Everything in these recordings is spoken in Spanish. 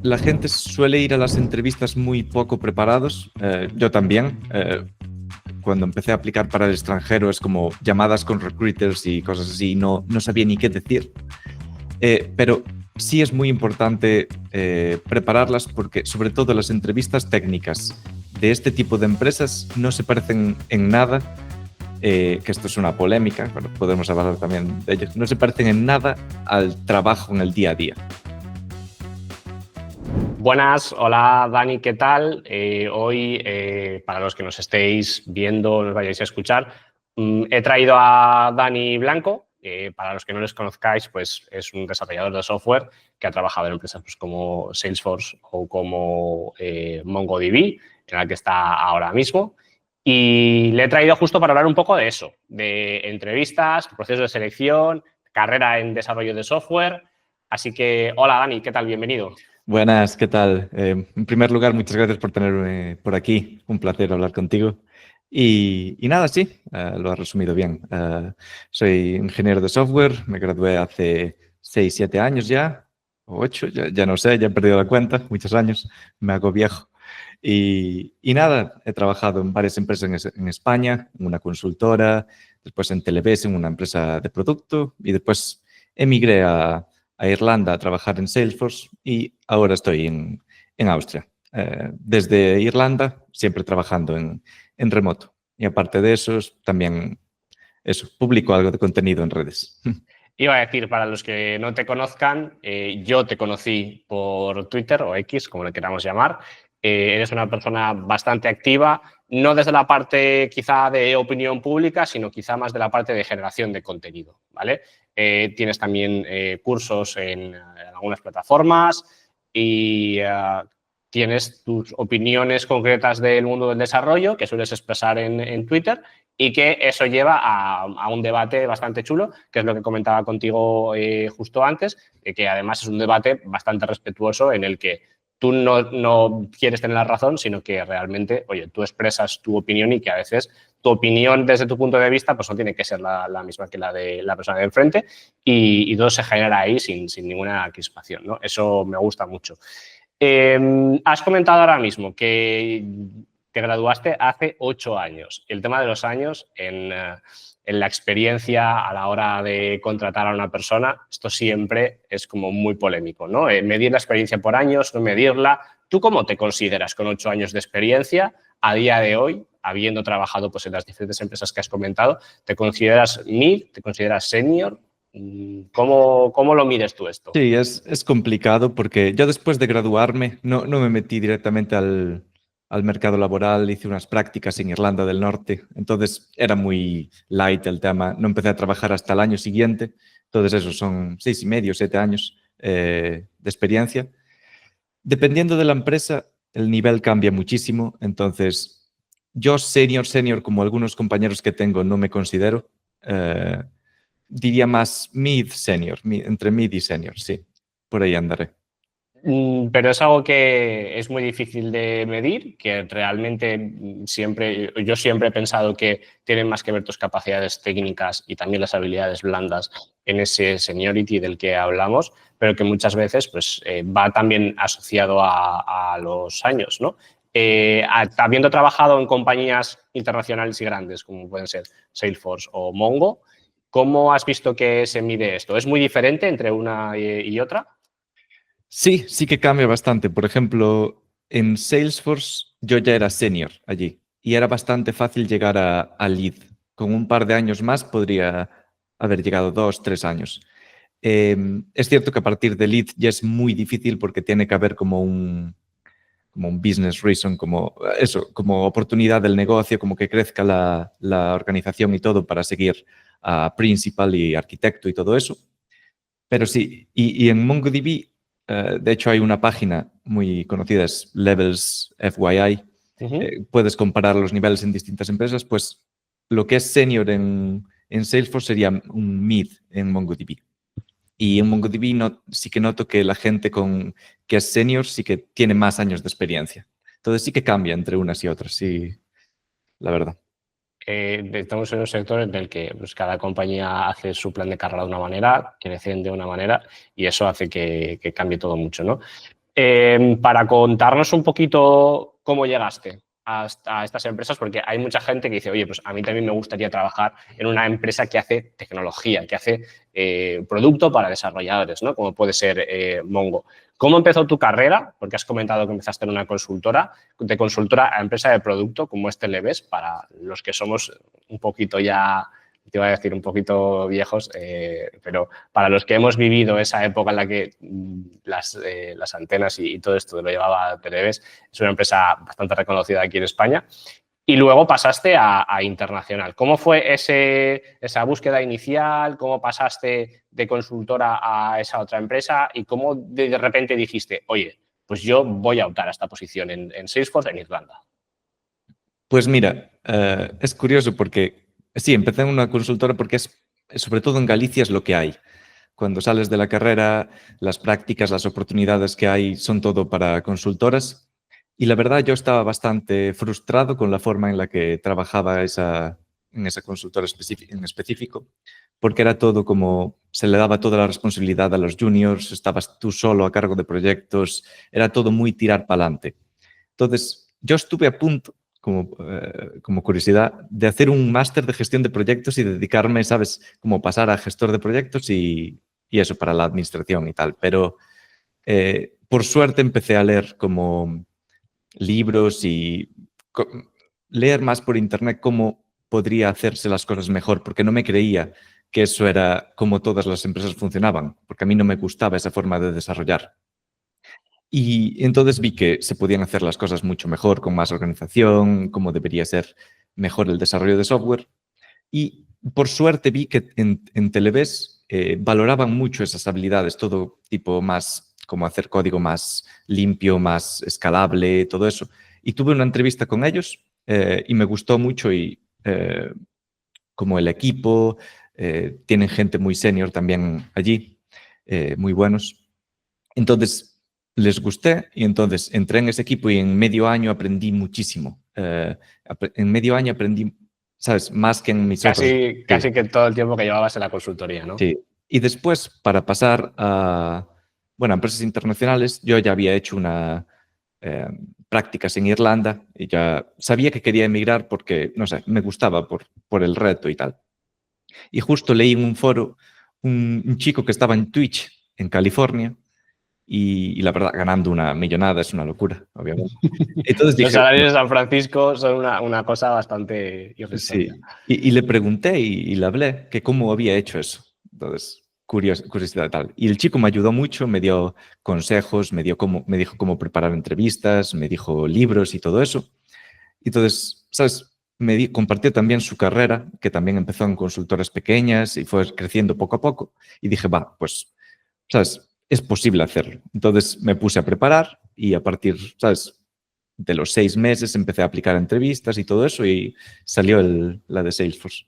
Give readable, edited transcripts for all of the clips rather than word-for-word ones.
la gente suele ir a las entrevistas muy poco preparados. Yo también. Cuando empecé a aplicar para el extranjero es como llamadas con recruiters y cosas así. No sabía ni qué decir. Pero sí es muy importante prepararlas porque sobre todo las entrevistas técnicas de este tipo de empresas no se parecen en nada, que esto es una polémica, pero podemos hablar también de ello, no se parecen en nada al trabajo en el día a día. Buenas, hola Dani, ¿qué tal? Hoy, para los que nos estéis viendo, nos vayáis a escuchar, he traído a Dani Blanco. Para los que no les conozcáis, pues es un desarrollador de software que ha trabajado en empresas pues, como Salesforce o como MongoDB, en la que está ahora mismo. Y le he traído justo para hablar un poco de eso, de entrevistas, procesos de selección, carrera en desarrollo de software. Así que, hola Dani, ¿qué tal? Bienvenido. Buenas, ¿qué tal? En primer lugar, muchas gracias por tenerme por aquí. Un placer hablar contigo. Y nada, sí, lo has resumido bien. Soy ingeniero de software, me gradué hace 6, 7 años ya, o 8, ya no sé, ya he perdido la cuenta, muchos años, me hago viejo. Y nada, he trabajado en varias empresas en España, en una consultora, después en Televes, en una empresa de producto, y después emigré a Irlanda a trabajar en Salesforce y ahora estoy en Austria. Desde Irlanda, siempre trabajando en remoto. Y aparte de eso, también publico algo de contenido en redes. Iba a decir, para los que no te conozcan, yo te conocí por Twitter o X, como le queramos llamar. Eres una persona bastante activa, no desde la parte quizá de opinión pública, sino quizá más de la parte de generación de contenido, ¿vale? Tienes también cursos en algunas plataformas y tienes tus opiniones concretas del mundo del desarrollo que sueles expresar en Twitter y que eso lleva a un debate bastante chulo, que es lo que comentaba contigo justo antes, que además es un debate bastante respetuoso en el que tú no quieres tener la razón, sino que realmente, oye, tú expresas tu opinión y que a veces tu opinión desde tu punto de vista pues no tiene que ser la misma que la de la persona de enfrente y todo se genera ahí sin ninguna crispación, ¿no? Eso me gusta mucho. Has comentado ahora mismo que te graduaste hace 8 años. El tema de los años en la experiencia a la hora de contratar a una persona, esto siempre es como muy polémico, ¿no? Medir la experiencia por años, no medirla. ¿Tú cómo te consideras con 8 años de experiencia a día de hoy, habiendo trabajado pues, en las diferentes empresas que has comentado? ¿Te consideras mid? ¿Te consideras senior? ¿Cómo lo mides tú esto? Sí, es complicado porque yo después de graduarme no me metí directamente al mercado laboral, hice unas prácticas en Irlanda del Norte, entonces era muy light el tema, no empecé a trabajar hasta el año siguiente, entonces eso son 6,5, 7 años de experiencia. Dependiendo de la empresa, el nivel cambia muchísimo, entonces yo senior como algunos compañeros que tengo no me considero, diría más mid-senior, entre mid y senior, sí. Por ahí andaré. Pero es algo que es muy difícil de medir, que realmente yo siempre he pensado que tienen más que ver tus capacidades técnicas y también las habilidades blandas en ese seniority del que hablamos, pero que muchas veces pues, va también asociado a los años, ¿no? Habiendo trabajado en compañías internacionales y grandes, como pueden ser Salesforce o Mongo, ¿cómo has visto que se mide esto? ¿Es muy diferente entre una y otra? Sí que cambia bastante. Por ejemplo, en Salesforce yo ya era senior allí y era bastante fácil llegar a lead. Con un par de años más podría haber llegado 2, 3 años. Es cierto que a partir de lead ya es muy difícil porque tiene que haber como un business reason, como eso, como oportunidad del negocio, como que crezca la organización y todo para seguir a principal y arquitecto y todo eso. Pero sí, y en MongoDB, de hecho hay una página muy conocida, es Levels FYI, puedes comparar los niveles en distintas empresas, pues lo que es senior en Salesforce sería un mid en MongoDB. Y en MongoDB sí que noto que la gente que es senior sí que tiene más años de experiencia. Entonces sí que cambia entre unas y otras, sí, la verdad. Estamos en un sector en el que pues, cada compañía hace su plan de carrera de una manera, crecen de una manera y eso hace que cambie todo mucho, ¿no? Para contarnos un poquito cómo llegaste a estas empresas, porque hay mucha gente que dice, oye, pues a mí también me gustaría trabajar en una empresa que hace tecnología, que hace producto para desarrolladores, ¿no? Como puede ser Mongo. ¿Cómo empezó tu carrera? Porque has comentado que empezaste en una consultora, de consultora a empresa de producto, como es Televes, para los que somos un poquito ya, te iba a decir un poquito viejos, pero para los que hemos vivido esa época en la que las antenas y todo esto lo llevaba Televes, es una empresa bastante reconocida aquí en España. Y luego pasaste a internacional. ¿Cómo fue esa búsqueda inicial? ¿Cómo pasaste de consultora a esa otra empresa? ¿Y cómo de repente dijiste, oye, pues yo voy a optar a esta posición en Salesforce en Irlanda? Pues mira, es curioso porque sí, empecé en una consultora porque sobre todo en Galicia es lo que hay. Cuando sales de la carrera, las prácticas, las oportunidades que hay son todo para consultoras. Y la verdad, yo estaba bastante frustrado con la forma en la que trabajaba en esa consultora en específico, porque era todo como, se le daba toda la responsabilidad a los juniors, estabas tú solo a cargo de proyectos, era todo muy tirar para adelante. Entonces, yo estuve a punto, como curiosidad, de hacer un máster de gestión de proyectos y dedicarme, ¿sabes? Como pasar a gestor de proyectos y eso para la administración y tal. Pero por suerte empecé a leer como libros y leer más por internet cómo podría hacerse las cosas mejor, porque no me creía que eso era como todas las empresas funcionaban, porque a mí no me gustaba esa forma de desarrollar. Y entonces vi que se podían hacer las cosas mucho mejor, con más organización, cómo debería ser mejor el desarrollo de software. Y por suerte vi que en Televes valoraban mucho esas habilidades, todo tipo más, como hacer código más limpio, más escalable, todo eso. Y tuve una entrevista con ellos y me gustó mucho y como el equipo, tienen gente muy senior también allí, muy buenos. Entonces, les gusté y entonces entré en ese equipo y en medio año aprendí muchísimo. En medio año aprendí, ¿sabes? Más que en mis otros. Casi que todo el tiempo que llevabas en la consultoría, ¿no? Sí. Y después, para pasar a empresas internacionales, yo ya había hecho prácticas en Irlanda y ya sabía que quería emigrar porque, no sé, me gustaba por el reto y tal. Y justo leí en un foro un chico que estaba en Twitch en California y la verdad, ganando una millonada es una locura, obviamente. Entonces Los dije, salarios bueno, de San Francisco son una cosa bastante irrisoria. sí. Y le pregunté y le hablé que cómo había hecho eso. Entonces, curiosidad y tal. Y el chico me ayudó mucho, me dio consejos, me dijo cómo preparar entrevistas, me dijo libros y todo eso. Entonces, ¿sabes? Compartió también su carrera, que también empezó en consultoras pequeñas y fue creciendo poco a poco. Y dije, va, pues, ¿sabes? Es posible hacerlo. Entonces me puse a preparar y a partir, ¿sabes? De los 6 meses empecé a aplicar entrevistas y todo eso y salió la de Salesforce.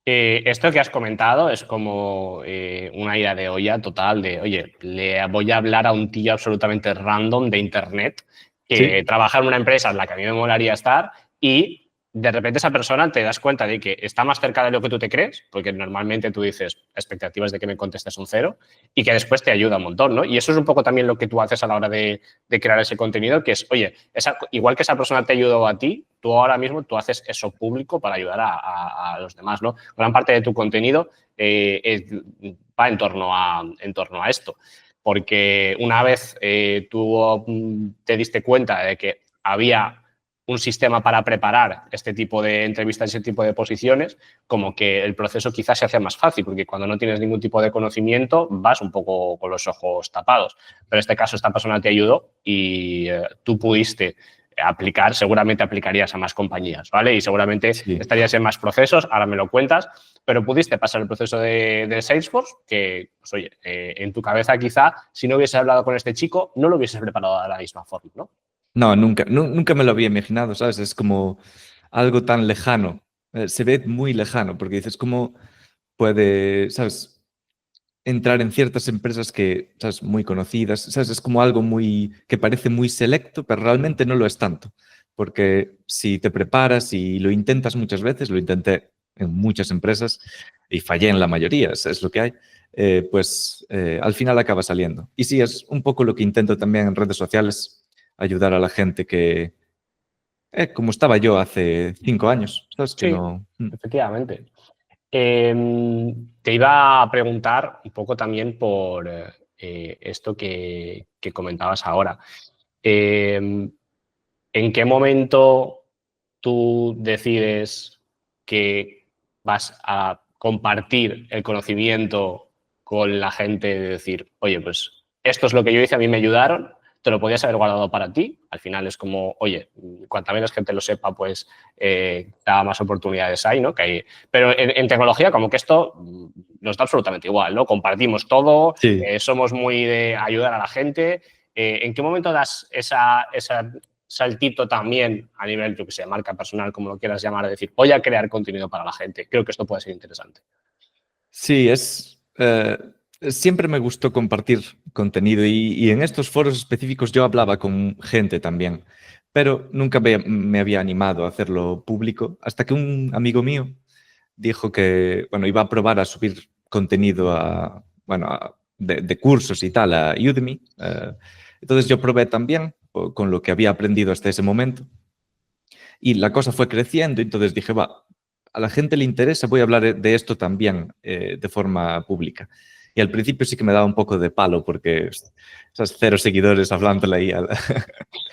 Esto que has comentado es como una ida de olla total de, oye, le voy a hablar a un tío absolutamente random de internet que Sí, trabaja en una empresa en la que a mí me molaría estar y de repente esa persona te das cuenta de que está más cerca de lo que tú te crees, porque normalmente tú dices expectativas de que me contestes un cero y que después te ayuda un montón, ¿no? Y eso es un poco también lo que tú haces a la hora de crear ese contenido, que es, oye, igual que esa persona te ayudó a ti, tú ahora mismo tú haces eso público para ayudar a los demás, ¿no? Gran parte de tu contenido va en torno a esto. Porque una vez tú te diste cuenta de que había un sistema para preparar este tipo de entrevistas, ese tipo de posiciones, como que el proceso quizás se hace más fácil, porque cuando no tienes ningún tipo de conocimiento vas un poco con los ojos tapados. Pero en este caso esta persona te ayudó y tú pudiste aplicar, seguramente aplicarías a más compañías, ¿vale? Y seguramente sí. estarías en más procesos, ahora me lo cuentas, pero pudiste pasar el proceso de Salesforce, que, pues oye, en tu cabeza quizá, si no hubieses hablado con este chico, no lo hubieses preparado de la misma forma, ¿no? No, nunca me lo había imaginado, ¿sabes? Es como algo tan lejano. Se ve muy lejano porque dices, ¿cómo puede, ¿sabes? Entrar en ciertas empresas que, ¿sabes? Muy conocidas, ¿sabes? Es como algo que parece muy selecto, pero realmente no lo es tanto. Porque si te preparas y lo intentas muchas veces, lo intenté en muchas empresas y fallé en la mayoría, es lo que hay. pues al final acaba saliendo. Y sí, es un poco lo que intento también en redes sociales, ayudar a la gente que, como estaba yo hace 5 años, ¿sabes? Que Sí, no... efectivamente. Te iba a preguntar un poco también por esto que comentabas ahora. ¿En qué momento tú decides que vas a compartir el conocimiento con la gente de decir, oye, pues esto es lo que yo hice, a mí me ayudaron, te lo podías haber guardado para ti? Al final es como, oye, cuanta menos gente lo sepa, pues da más oportunidades hay, ¿no? Pero en tecnología como que esto nos da absolutamente igual, ¿no? Compartimos todo, Sí. somos muy de ayudar a la gente. ¿En qué momento das esa saltito también a nivel, yo que sé, marca personal, como lo quieras llamar, de decir, voy a crear contenido para la gente? Creo que esto puede ser interesante. Sí, siempre me gustó compartir contenido y en estos foros específicos yo hablaba con gente también, pero nunca me había animado a hacerlo público hasta que un amigo mío dijo que, bueno, iba a probar a subir contenido de cursos y tal a Udemy. Entonces yo probé también con lo que había aprendido hasta ese momento y la cosa fue creciendo, entonces dije, va, a la gente le interesa, voy a hablar de esto también de forma pública. Y al principio sí que me daba un poco de palo porque esas 0 seguidores hablándole ahí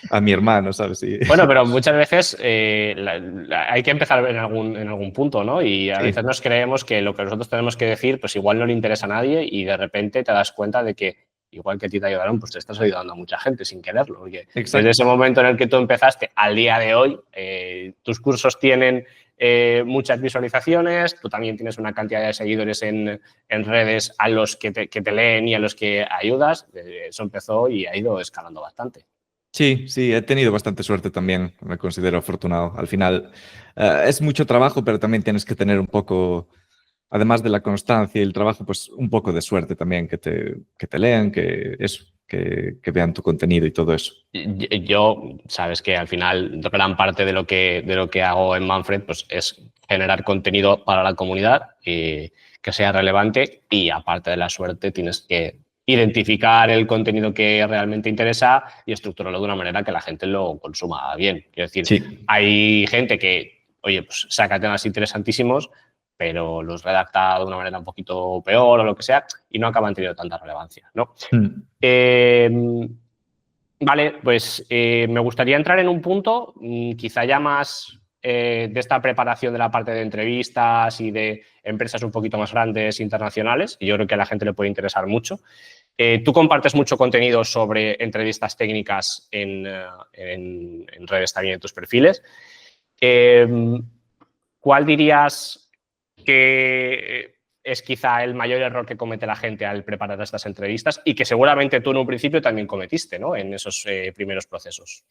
a mi hermano, ¿sabes? Y, Bueno, pero muchas veces hay que empezar en algún punto, ¿no? Y a veces sí, nos creemos que lo que nosotros tenemos que decir, pues igual no le interesa a nadie y de repente te das cuenta de que igual que a ti te ayudaron, pues te estás ayudando a mucha gente sin quererlo. Porque desde ese exacto. momento en el que tú empezaste al día de hoy, tus cursos tienen muchas visualizaciones, tú también tienes una cantidad de seguidores en redes a los que te leen y a los que ayudas. Eso empezó y ha ido escalando bastante. Sí, sí, he tenido bastante suerte también, me considero afortunado. Al final es mucho trabajo, pero también tienes que tener un poco, además de la constancia y el trabajo, pues un poco de suerte también, que te lean, que vean tu contenido y todo eso. Yo, sabes que al final gran parte de lo que hago en Manfred pues, es generar contenido para la comunidad y que sea relevante y aparte de la suerte tienes que identificar el contenido que realmente interesa y estructurarlo de una manera que la gente lo consuma bien. Quiero decir, Sí. hay gente que, oye, pues saca temas interesantísimos, pero los redacta de una manera un poquito peor o lo que sea y no acaban teniendo tanta relevancia, ¿no? Mm. Vale, pues me gustaría entrar en un punto, quizá ya más de esta preparación de la parte de entrevistas y de empresas un poquito más grandes internacionales, y yo creo que a la gente le puede interesar mucho. Tú compartes mucho contenido sobre entrevistas técnicas en redes también en tus perfiles. ¿Cuál dirías que es quizá el mayor error que comete la gente al preparar estas entrevistas y que seguramente tú en un principio también cometiste, ¿no? En esos primeros procesos?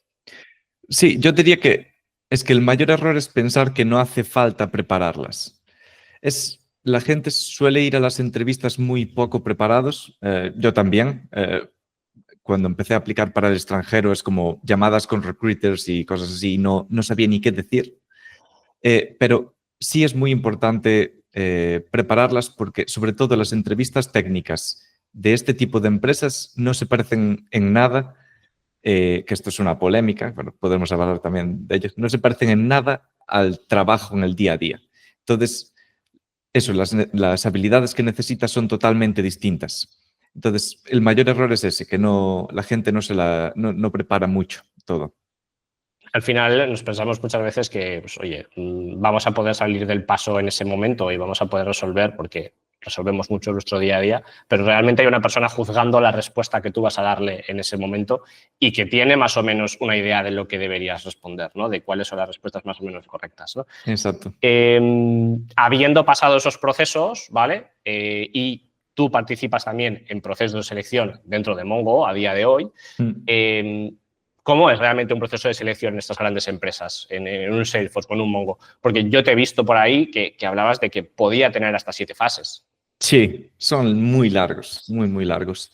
Sí, yo diría que es que el mayor error es pensar que no hace falta prepararlas. La gente suele ir a las entrevistas muy poco preparados, yo también. Cuando empecé a aplicar para el extranjero es como llamadas con recruiters y cosas así, y no sabía ni qué decir. Pero sí es muy importante prepararlas porque sobre todo las entrevistas técnicas de este tipo de empresas no se parecen en nada, que esto es una polémica, bueno, podemos hablar también de ellos, no se parecen en nada al trabajo en el día a día. Entonces, eso, las habilidades que necesitas son totalmente distintas. Entonces, el mayor error es ese, que la gente no prepara mucho todo. Al final nos pensamos muchas veces que, pues, oye, vamos a poder salir del paso en ese momento y vamos a poder resolver porque resolvemos mucho nuestro día a día, pero realmente hay una persona juzgando la respuesta que tú vas a darle en ese momento y que tiene más o menos una idea de lo que deberías responder, ¿no? De cuáles son las respuestas más o menos correctas, ¿no? Exacto. Habiendo pasado esos procesos, ¿vale? Y tú participas también en procesos de selección dentro de Mongo a día de hoy. ¿Cómo es realmente un proceso de selección en estas grandes empresas, en un Salesforce o en un Mongo? Porque yo te he visto por ahí que hablabas de que podía tener hasta 7 fases. Sí, son muy largos, muy, muy largos.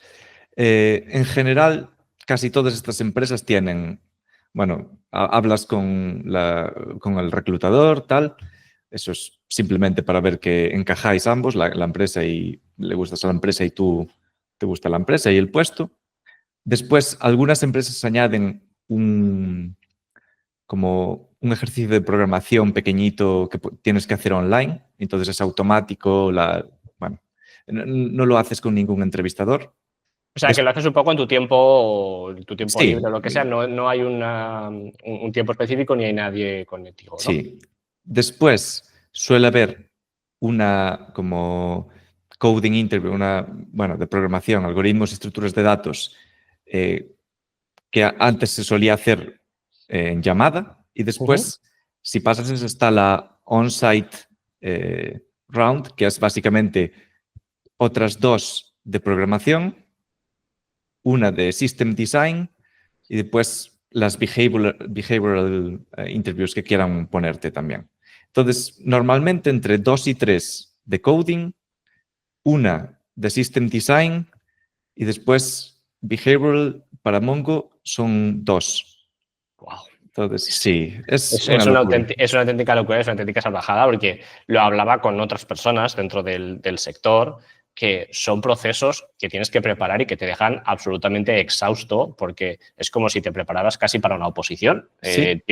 En general, casi todas estas empresas tienen, bueno, hablas con el reclutador, tal. Eso es simplemente para ver que encajáis ambos, la empresa le gustas a la empresa y tú te gusta la empresa y el puesto. Después, algunas empresas añaden como un ejercicio de programación pequeñito que tienes que hacer online, entonces es automático, bueno, no lo haces con ningún entrevistador. O sea, que lo haces un poco en tu tiempo Sí, libre o lo que sea, no hay un tiempo específico ni hay nadie contigo, ¿no? sí. Después suele haber una como coding interview, bueno, de programación, algoritmos y estructuras de datos, que antes se solía hacer en llamada y después, si pasas eso, está la on-site round, que es básicamente otras 2 de programación, una de system design y después las behavioral interviews que quieran ponerte también. Entonces, normalmente entre 2 y 3 de coding, una de system design y después behavioral para Mongo son 2. Wow. Entonces, sí, es Es una una locura. es una auténtica locura, es una auténtica salvajada, porque lo hablaba con otras personas dentro del sector, que son procesos que tienes que preparar y que te dejan absolutamente exhausto, porque es como si te prepararas casi para una oposición. Sí,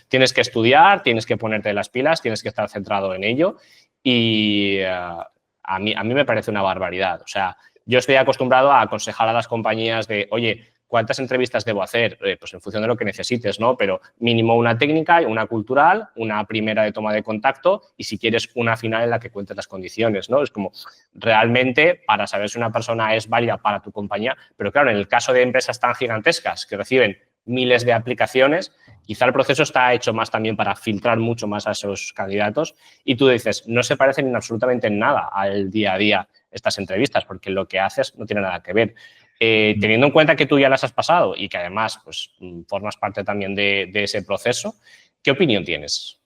Tienes que estudiar, tienes que ponerte las pilas, tienes que estar centrado en ello y a mí me parece una barbaridad. O sea, yo estoy acostumbrado a aconsejar a las compañías de, oye, ¿cuántas entrevistas debo hacer? Pues en función de lo que necesites, ¿no? Pero mínimo una técnica, una cultural, una primera de toma de contacto y si quieres una final en la que cuentes las condiciones, ¿no? Es como realmente para saber si una persona es válida para tu compañía, pero claro, en el caso de empresas tan gigantescas que reciben miles de aplicaciones, quizá el proceso está hecho más también para filtrar mucho más a esos candidatos y tú dices, no se parecen absolutamente en nada al día a día estas entrevistas porque lo que haces no tiene nada que ver. Teniendo en cuenta que tú ya las has pasado y que además pues, formas parte también de ese proceso, ¿qué opinión tienes?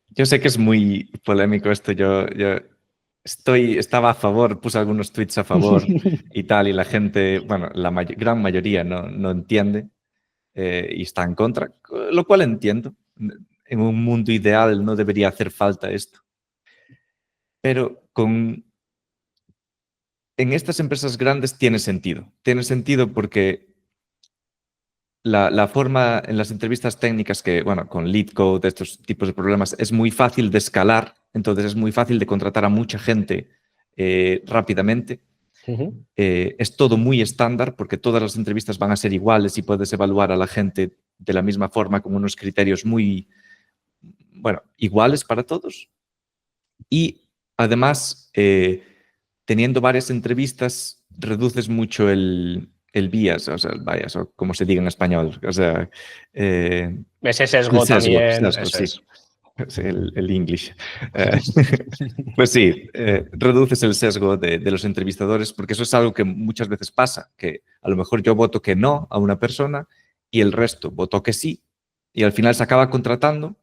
yo sé que es muy polémico esto. Yo estaba a favor, puse algunos tweets a favor y tal, y la gente, bueno, la gran mayoría no entiende y está en contra, lo cual entiendo. En un mundo ideal no debería hacer falta esto. Pero en estas empresas grandes tiene sentido. Tiene sentido porque la forma en las entrevistas técnicas que, bueno, con lead code, estos tipos de problemas, es muy fácil de escalar, entonces es muy fácil de contratar a mucha gente rápidamente. Es todo muy estándar porque todas las entrevistas van a ser iguales y puedes evaluar a la gente de la misma forma con unos criterios muy, bueno, iguales para todos. Y además, teniendo varias entrevistas, reduces mucho el bias, o sea, el bias, o como se diga en español. O sea, Ese el sesgo sesgo, también, eso sí. es. Sí, el English. Pues sí, reduces el sesgo de los entrevistadores porque eso es algo que muchas veces pasa, que a lo mejor yo voto que no a una persona y el resto votó que sí y al final se acaba contratando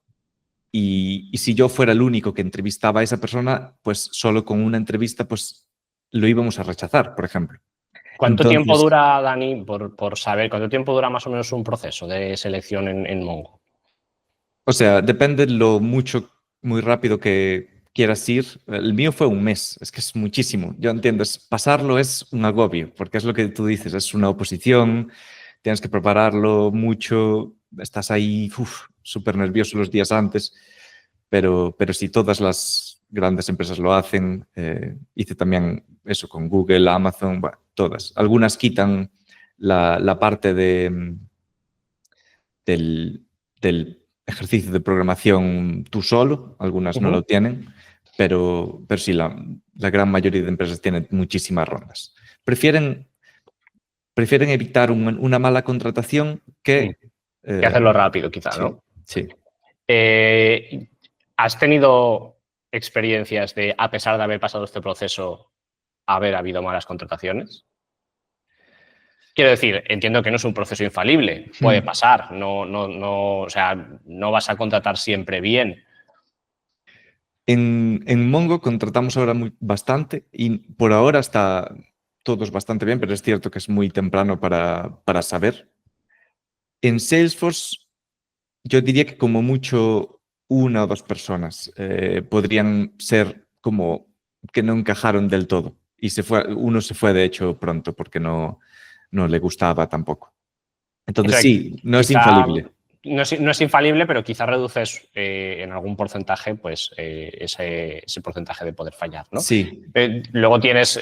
y si yo fuera el único que entrevistaba a esa persona, pues solo con una entrevista pues lo íbamos a rechazar, por ejemplo. ¿Cuánto tiempo Entonces, dura, Dani, por saber, cuánto tiempo dura más o menos un proceso de selección en Mongo? o sea, depende lo mucho, muy rápido que quieras ir. El mío fue un mes, es que es muchísimo. Yo entiendo, pasarlo es un agobio, porque es lo que tú dices, es una oposición, tienes que prepararlo mucho, estás ahí súper nervioso los días antes, pero si todas las grandes empresas lo hacen, hice también eso con Google, Amazon, bueno, todas. Algunas quitan la parte del ejercicio de programación tú solo, algunas no lo tienen, pero sí, la gran mayoría de empresas tienen muchísimas rondas. Prefieren evitar una mala contratación que... Que hacerlo rápido, quizá, sí, ¿no? sí. ¿Has tenido experiencias de, a pesar de haber pasado este proceso, haber habido malas contrataciones? Quiero decir, entiendo que no es un proceso infalible, puede pasar, o sea, no vas a contratar siempre bien. En Mongo contratamos ahora bastante y por ahora está todos bastante bien, pero es cierto que es muy temprano para saber. En Salesforce, yo diría que como mucho una o dos personas podrían ser como que no encajaron del todo. Y uno se fue de hecho pronto porque no le gustaba tampoco. Entonces sí, no es infalible. No es infalible, pero quizá reduces en algún porcentaje pues, ese porcentaje de poder fallar, ¿no? Sí. Luego tienes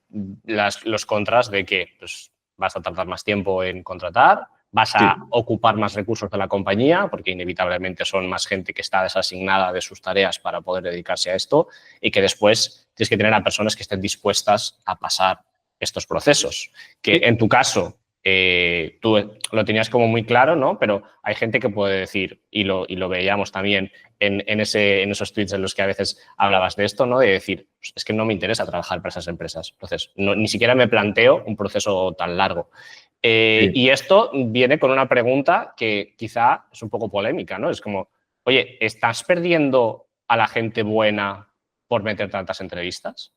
los contras de que pues, vas a tardar más tiempo en contratar, vas a ocupar más recursos de la compañía, porque inevitablemente son más gente que está desasignada de sus tareas para poder dedicarse a esto, y que después tienes que tener a personas que estén dispuestas a pasar estos procesos. Que en tu caso, tú lo tenías como muy claro, ¿no? Pero hay gente que puede decir, y lo veíamos también en esos tweets en los que a veces hablabas de esto, ¿no? De decir, pues es que no me interesa trabajar para esas empresas. Entonces, ni siquiera me planteo un proceso tan largo. Y esto viene con una pregunta que quizá es un poco polémica, ¿no? Es como, oye, ¿estás perdiendo a la gente buena por meter tantas entrevistas?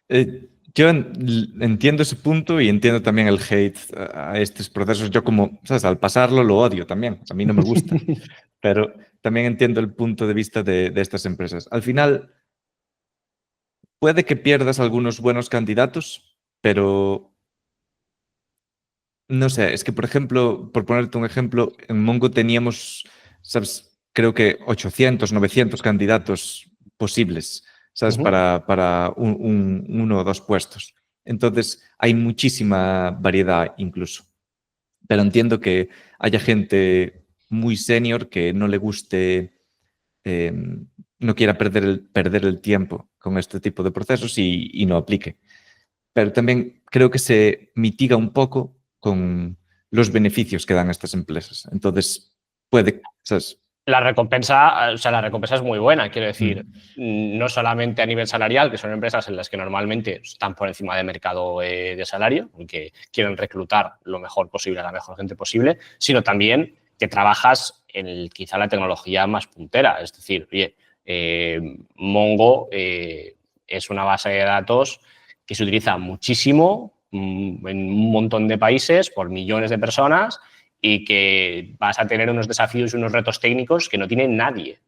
Yo entiendo ese punto y entiendo también el hate a estos procesos. Yo como, ¿sabes? Al pasarlo lo odio también. A mí no me gusta. Pero también entiendo el punto de vista de estas empresas. Al final, puede que pierdas algunos buenos candidatos, pero no sé, es que, por ejemplo, por ponerte un ejemplo, en Mongo teníamos, ¿sabes? Creo que 800, 900 candidatos posibles, ¿sabes? Para uno o dos puestos. Entonces, hay muchísima variedad incluso. Pero entiendo que haya gente muy senior que no le guste, no quiera perder el tiempo con este tipo de procesos y no aplique. Pero también creo que se mitiga un poco con los beneficios que dan estas empresas. Entonces, puede, ¿sabes? La recompensa es muy buena, quiero decir, no solamente a nivel salarial, que son empresas en las que normalmente están por encima de mercado de salario, que quieren reclutar lo mejor posible a la mejor gente posible, sino también que trabajas en quizá la tecnología más puntera. Es decir, oye, Mongo es una base de datos que se utiliza muchísimo en un montón de países por millones de personas y que vas a tener unos desafíos y unos retos técnicos que no tiene nadie.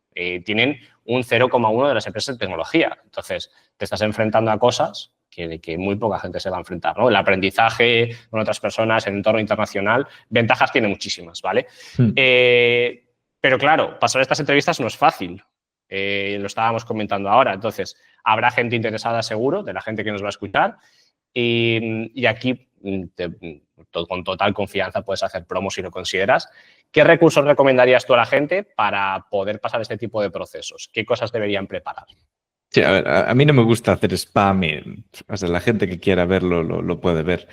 Tienen un 0,1 de las empresas de tecnología. Entonces, te estás enfrentando a cosas de que muy poca gente se va a enfrentar, ¿no? El aprendizaje con otras personas en entorno internacional, ventajas tiene muchísimas, ¿vale? Pero claro, pasar estas entrevistas no es fácil. Lo estábamos comentando ahora. Entonces, habrá gente interesada seguro, de la gente que nos va a escuchar. Y aquí, con total confianza, puedes hacer promo si lo consideras. ¿Qué recursos recomendarías tú a la gente para poder pasar este tipo de procesos? ¿Qué cosas deberían preparar? Sí, a ver, a mí no me gusta hacer spam. O sea, la gente que quiera verlo lo puede ver.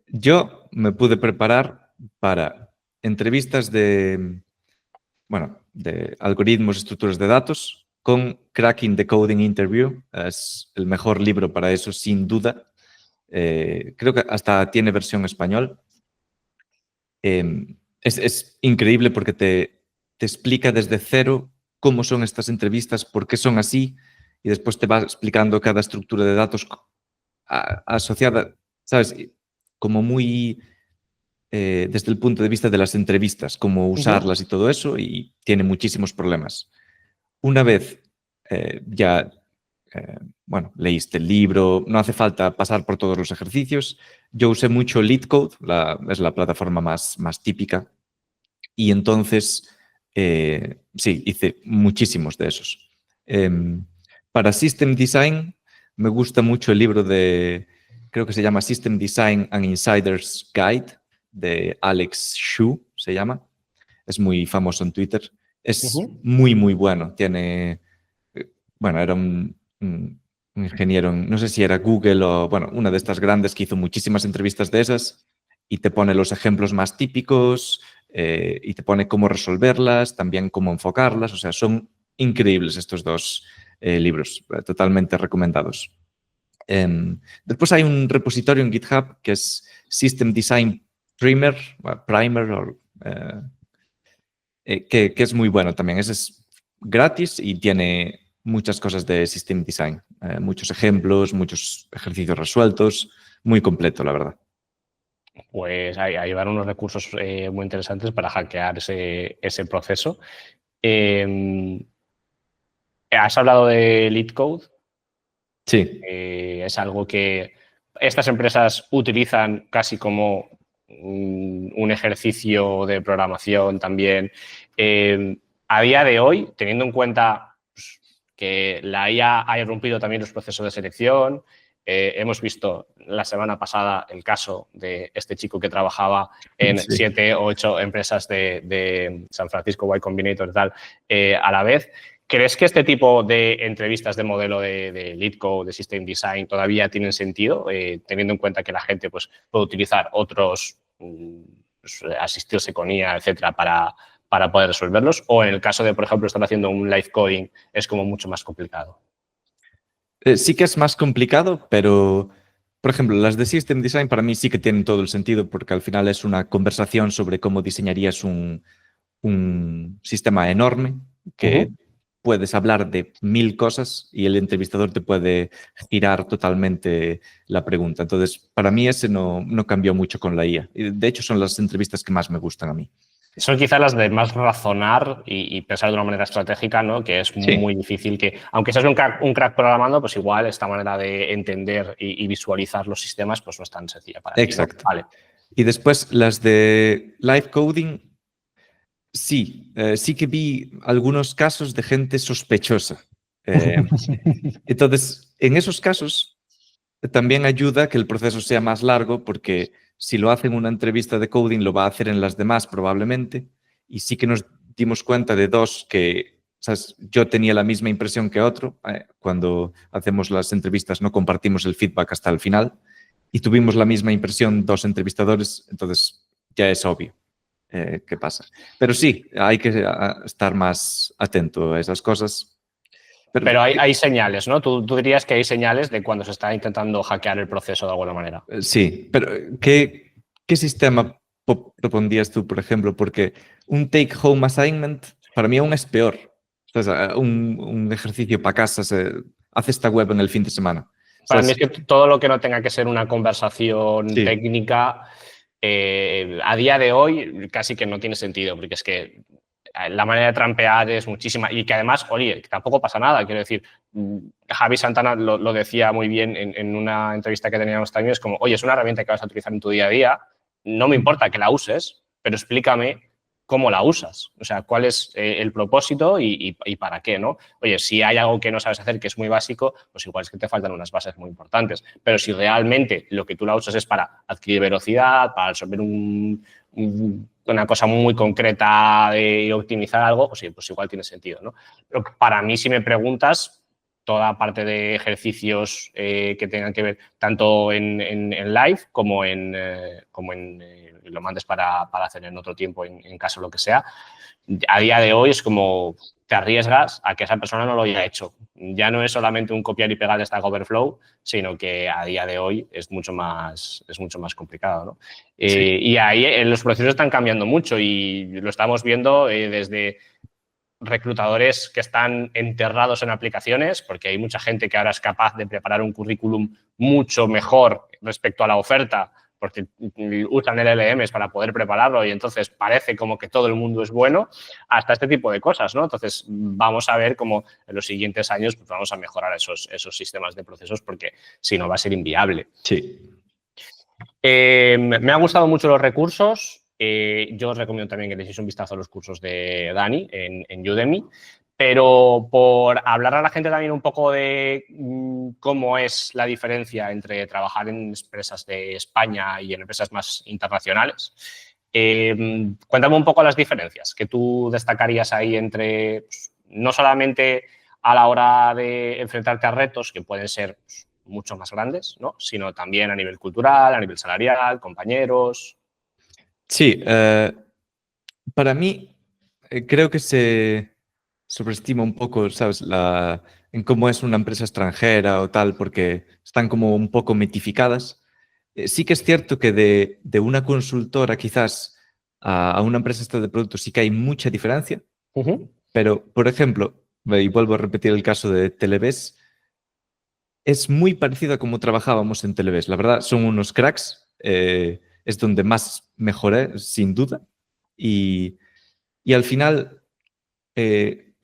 Yo me pude preparar para entrevistas de algoritmos, estructuras de datos, con Cracking the Coding Interview. Es el mejor libro para eso, sin duda. Creo que hasta tiene versión español. Es increíble porque te explica desde cero cómo son estas entrevistas, por qué son así, y después te va explicando cada estructura de datos asociada, ¿sabes? Como muy desde el punto de vista de las entrevistas, cómo usarlas y todo eso, y tiene muchísimos problemas. Una vez leíste el libro, no hace falta pasar por todos los ejercicios. Yo usé mucho LeetCode, es la plataforma más típica, y entonces, sí, hice muchísimos de esos. Para System Design, me gusta mucho el libro creo que se llama System Design and Insider's Guide, de Alex Xu, se llama. Es muy famoso en Twitter. Es muy, muy bueno. Era un ingeniero, no sé si era Google o, una de estas grandes que hizo muchísimas entrevistas de esas y te pone los ejemplos más típicos y te pone cómo resolverlas, también cómo enfocarlas. O sea, son increíbles estos dos libros, totalmente recomendados. Después hay un repositorio en GitHub que es System Design Primer, que es muy bueno también. Ese es gratis y tiene muchas cosas de System Design, muchos ejemplos, muchos ejercicios resueltos, muy completo, la verdad. Pues ahí van unos recursos muy interesantes para hackear ese proceso. ¿Has hablado de LeetCode? Sí. Es algo que estas empresas utilizan casi como un ejercicio de programación también. A día de hoy, teniendo en cuenta pues, que la IA ha irrumpido también los procesos de selección, hemos visto la semana pasada el caso de este chico que trabajaba en 7 o 8 empresas de San Francisco Y Combinator y tal a la vez. ¿Crees que este tipo de entrevistas de modelo de Lead Code, de System Design, todavía tienen sentido, teniendo en cuenta que la gente pues, puede utilizar otros pues, asistirse con IA, etcétera, para poder resolverlos? O en el caso de, por ejemplo, estar haciendo un live coding, es como mucho más complicado. Sí que es más complicado, pero, por ejemplo, las de System Design para mí sí que tienen todo el sentido porque al final es una conversación sobre cómo diseñarías un sistema enorme que puedes hablar de 1000 cosas y el entrevistador te puede girar totalmente la pregunta. Entonces, para mí ese no cambió mucho con la IA. De hecho, son las entrevistas que más me gustan a mí. Son quizás las de más razonar y pensar de una manera estratégica, ¿no? Que es muy difícil que, aunque seas un crack programando, pues igual esta manera de entender y visualizar los sistemas pues no es tan sencilla para ti, ¿no? Exacto. Vale. Y después las de live coding, sí, sí que vi algunos casos de gente sospechosa. Entonces, en esos casos también ayuda que el proceso sea más largo porque si lo hace en una entrevista de coding, lo va a hacer en las demás probablemente. Y sí que nos dimos cuenta de dos que, ¿sabes? Yo tenía la misma impresión que otro. Cuando hacemos las entrevistas no compartimos el feedback hasta el final y tuvimos la misma impresión dos entrevistadores, entonces ya es obvio qué pasa. Pero sí, hay que estar más atento a esas cosas. Pero hay señales, ¿no? Tú dirías que hay señales de cuando se está intentando hackear el proceso de alguna manera. Sí, pero ¿qué sistema propondrías tú, por ejemplo? Porque un take-home assignment para mí aún es peor. O sea, un ejercicio para casa, hace esta web en el fin de semana. Para mí es que todo lo que no tenga que ser una conversación técnica, a día de hoy casi que no tiene sentido, porque es que la manera de trampear es muchísima y que además, oye, tampoco pasa nada. Quiero decir, Javi Santana lo decía muy bien en una entrevista que teníamos también, es como, oye, es una herramienta que vas a utilizar en tu día a día, no me importa que la uses, pero explícame cómo la usas, o sea, cuál es el propósito y para qué, ¿no? Oye, si hay algo que no sabes hacer que es muy básico, pues igual es que te faltan unas bases muy importantes, pero si realmente lo que tú la usas es para adquirir velocidad, para resolver una cosa muy concreta de optimizar algo, pues igual tiene sentido, ¿no? Pero para mí, si me preguntas, toda parte de ejercicios que tengan que ver tanto en live como en lo mandes para hacer en otro tiempo, en caso lo que sea, a día de hoy es como te arriesgas a que esa persona no lo haya hecho. Ya no es solamente un copiar y pegar de Stack Overflow, sino que a día de hoy es mucho más complicado, ¿no? Y ahí los procesos están cambiando mucho y lo estamos viendo desde reclutadores que están enterrados en aplicaciones, porque hay mucha gente que ahora es capaz de preparar un currículum mucho mejor respecto a la oferta, porque usan LLMs para poder prepararlo y entonces parece como que todo el mundo es bueno, hasta este tipo de cosas, ¿no? Entonces vamos a ver cómo en los siguientes años pues, vamos a mejorar esos sistemas de procesos porque si no va a ser inviable. Sí. Me han gustado mucho los recursos. Yo os recomiendo también que le echéis un vistazo a los cursos de Dani en Udemy. Pero por hablar a la gente también un poco de cómo es la diferencia entre trabajar en empresas de España y en empresas más internacionales, cuéntame un poco las diferencias que tú destacarías ahí entre, pues, no solamente a la hora de enfrentarte a retos que pueden ser pues, mucho más grandes, ¿no? Sino también a nivel cultural, a nivel salarial, compañeros. Sí, para mí creo que se sobreestima un poco, ¿sabes? En cómo es una empresa extranjera o tal, porque están como un poco mitificadas. Sí que es cierto que de una consultora quizás a una empresa esta de productos sí que hay mucha diferencia, pero, por ejemplo, y vuelvo a repetir el caso de Televes, es muy parecido a cómo trabajábamos en Televes. La verdad, son unos cracks. Es donde más mejoré, sin duda. Y al final,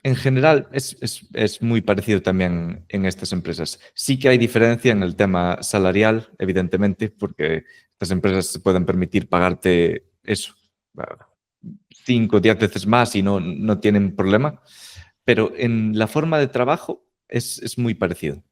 en general es muy parecido también en estas empresas. Sí que hay diferencia en el tema salarial, evidentemente, porque estas empresas se pueden permitir pagarte eso, 5 o 10 veces más y no tienen problema, pero en la forma de trabajo es muy parecido.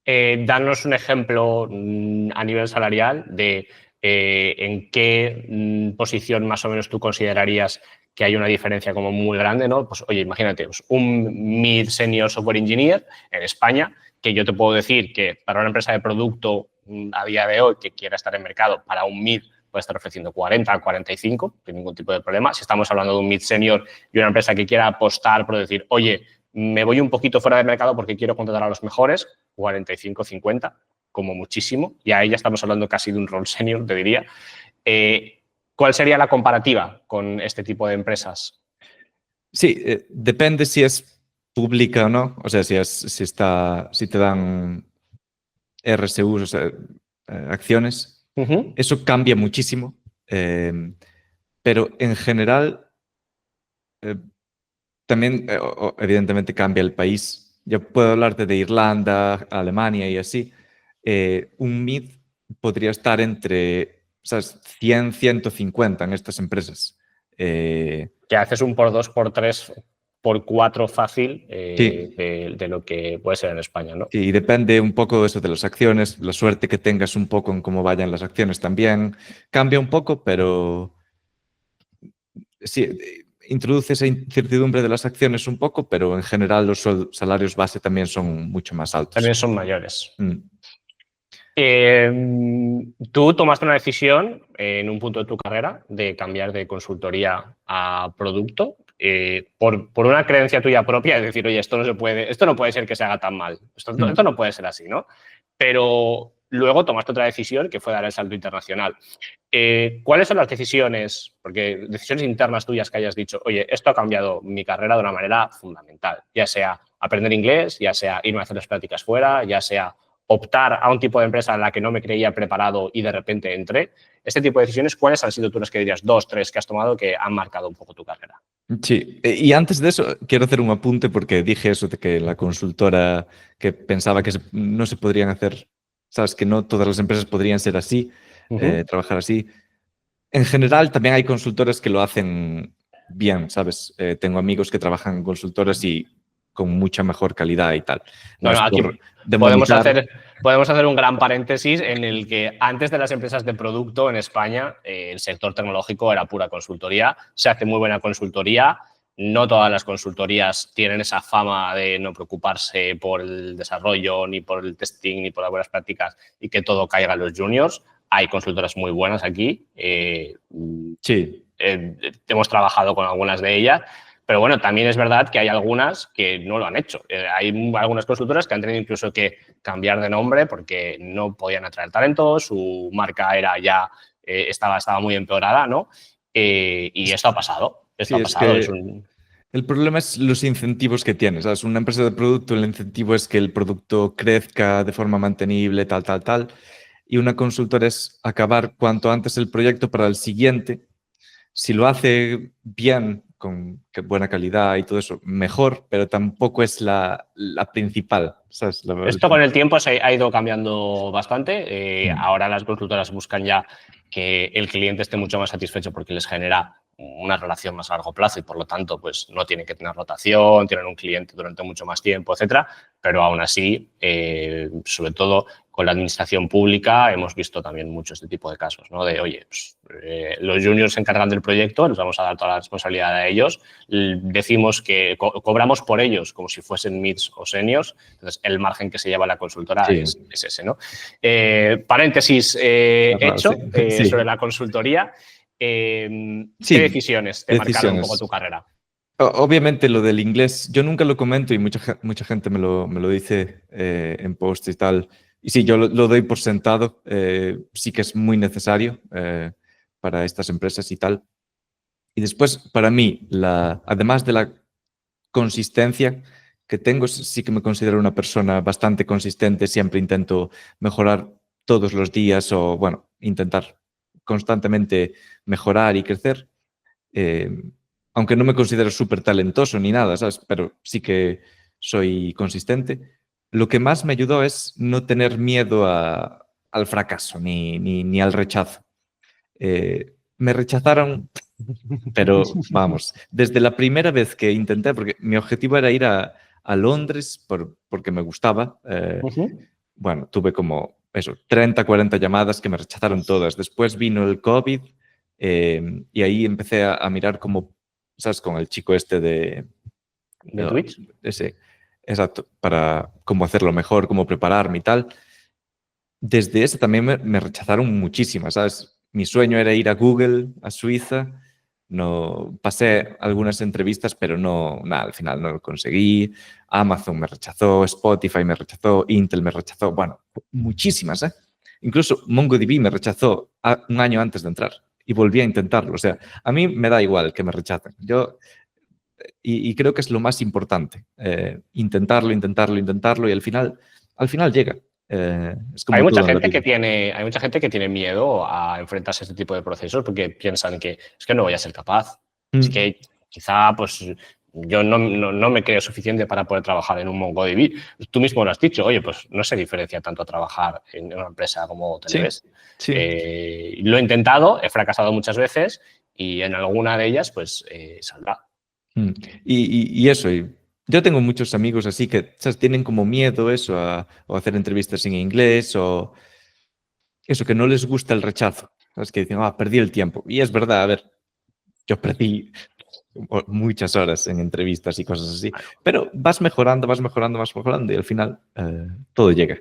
Danos un ejemplo a nivel salarial de en qué posición más o menos tú considerarías que hay una diferencia como muy grande, ¿no? Pues oye, imagínate, pues, un mid-senior software engineer en España, que yo te puedo decir que para una empresa de producto a día de hoy que quiera estar en mercado, para un mid puede estar ofreciendo 40, 45, sin ningún tipo de problema. Si estamos hablando de un mid-senior y una empresa que quiera apostar por decir, oye, me voy un poquito fuera del mercado porque quiero contratar a los mejores, 45, 50, como muchísimo. Y ahí ya estamos hablando casi de un rol senior, te diría. ¿Cuál sería la comparativa con este tipo de empresas? Sí, depende si es pública o no, o sea, si te dan RSUs, o sea, acciones, eso cambia muchísimo, pero en general eh, también, evidentemente, cambia el país. Yo puedo hablarte de Irlanda, Alemania y así. Un MID podría estar entre, ¿sabes? 100, 150 en estas empresas. Que haces un por 2, por 3, por 4 fácil Sí, de lo que puede ser en España, ¿no? y depende un poco de eso de las acciones, la suerte que tengas un poco en cómo vayan las acciones también. Cambia un poco, pero sí, introduce esa incertidumbre de las acciones un poco, pero en general los salarios base también son mucho más También altos. son mayores. Mm. Tú tomaste una decisión en un punto de tu carrera de cambiar de consultoría a producto por una creencia tuya propia, es decir, oye, esto no puede ser que se haga tan mal, esto no puede ser así, ¿no? Pero luego tomaste otra decisión que fue dar el salto internacional. ¿Cuáles son las decisiones, porque decisiones internas tuyas que hayas dicho, oye, esto ha cambiado mi carrera de una manera fundamental, ya sea aprender inglés, ya sea irme a hacer las prácticas fuera, ya sea optar a un tipo de empresa en la que no me creía preparado y de repente entré? Este tipo de decisiones, ¿cuáles han sido tú las que dirías, 2, 3 que has tomado que han marcado un poco tu carrera? Sí, y antes de eso quiero hacer un apunte porque dije eso de que la consultora que pensaba que no se podrían hacer, sabes, que no todas las empresas podrían ser así, trabajar así. En general también hay consultoras que lo hacen bien, ¿sabes? Tengo amigos que trabajan en consultoras y con mucha mejor calidad y tal. No Bueno, es aquí por podemos demonizar. hacer, podemos hacer un gran paréntesis en el que antes de las empresas de producto en España, el sector tecnológico era pura consultoría. Se hace muy buena consultoría. No todas las consultorías tienen esa fama de no preocuparse por el desarrollo, ni por el testing, ni por las buenas prácticas y que todo caiga a los juniors. Hay consultoras muy buenas aquí. Sí, Hemos trabajado con algunas de ellas. Pero bueno, también es verdad que hay algunas que no lo han hecho. Hay algunas consultoras que han tenido incluso que cambiar de nombre porque no podían atraer talento, su marca era ya estaba muy empeorada, ¿no? Y esto ha pasado. Esto sí, ha es pasado. que el problema es los incentivos que tienes. ¿Sabes? Una empresa de producto, el incentivo es que el producto crezca de forma mantenible, tal, tal, tal. Y una consultora es acabar cuanto antes el proyecto para el siguiente. Si lo hace bien, con buena calidad y todo eso, mejor, pero tampoco es la principal. ¿Sabes? Esto con el tiempo se ha ido cambiando bastante. Ahora las consultoras buscan ya que el cliente esté mucho más satisfecho porque les genera una relación más a largo plazo y por lo tanto pues no tienen que tener rotación, tienen un cliente durante mucho más tiempo, etcétera. Pero aún así, sobre todo con la administración pública, hemos visto también mucho este tipo de casos, ¿no? De, oye, pues, los juniors se encargan del proyecto, les vamos a dar toda la responsabilidad a ellos, decimos que cobramos por ellos como si fuesen mids o seniors, entonces el margen que se lleva la consultora Sí, es ese, ¿no? Paréntesis hecho sí. sobre Sí. la consultoría. ¿Qué Sí, decisiones te marcaron un poco tu decisiones. carrera? Obviamente lo del inglés, yo nunca lo comento y mucha gente me lo dice en posts y tal. Y sí, yo lo doy por sentado. Sí que es muy necesario para estas empresas y tal. Y después, para mí, además de la consistencia que tengo, sí que me considero una persona bastante consistente. Siempre intento mejorar todos los días o, bueno, intentar constantemente mejorar y crecer. aunque no me considero súper talentoso ni nada, ¿sabes? Pero sí que soy consistente. Lo que más me ayudó es no tener miedo al fracaso ni al rechazo. Me rechazaron, pero vamos, desde la primera vez que intenté, porque mi objetivo era ir a Londres porque me gustaba. Bueno, tuve como eso, 30, 40 llamadas que me rechazaron todas. Después vino el COVID y ahí empecé a mirar como, ¿sabes? Con el chico este ¿De Twitch? ese, exacto, para cómo hacerlo mejor, cómo prepararme y tal. Desde ese también me rechazaron muchísimas, ¿sabes? Mi sueño era ir a Google, a Suiza. No, pasé algunas entrevistas, pero no, nada, al final no lo conseguí. Amazon me rechazó, Spotify me rechazó, Intel me rechazó. Bueno, muchísimas, ¿eh? Incluso MongoDB me rechazó un año antes de entrar y volví a intentarlo. O sea, a mí me da igual que me rechacen. Y creo que es lo más importante. Intentarlo, intentarlo, intentarlo y al final llega. Es Hay como mucha todo en la gente vida. hay mucha gente que tiene miedo a enfrentarse a este tipo de procesos porque piensan que es que no voy a ser capaz. Es que quizá pues yo no me creo suficiente para poder trabajar en un MongoDB. Tú mismo lo has dicho, oye, pues no se diferencia tanto a trabajar en una empresa como Sí, Televes. sí. Lo he intentado, he fracasado muchas veces y en alguna de ellas pues saldrá. Y eso, yo tengo muchos amigos así que, ¿sabes? Tienen como miedo eso o hacer entrevistas en inglés o eso, que no les gusta el rechazo. ¿Sabes? Que dicen, perdí el tiempo. Y es verdad, a ver, yo perdí muchas horas en entrevistas y cosas así, pero vas mejorando, vas mejorando, vas mejorando y al final todo llega.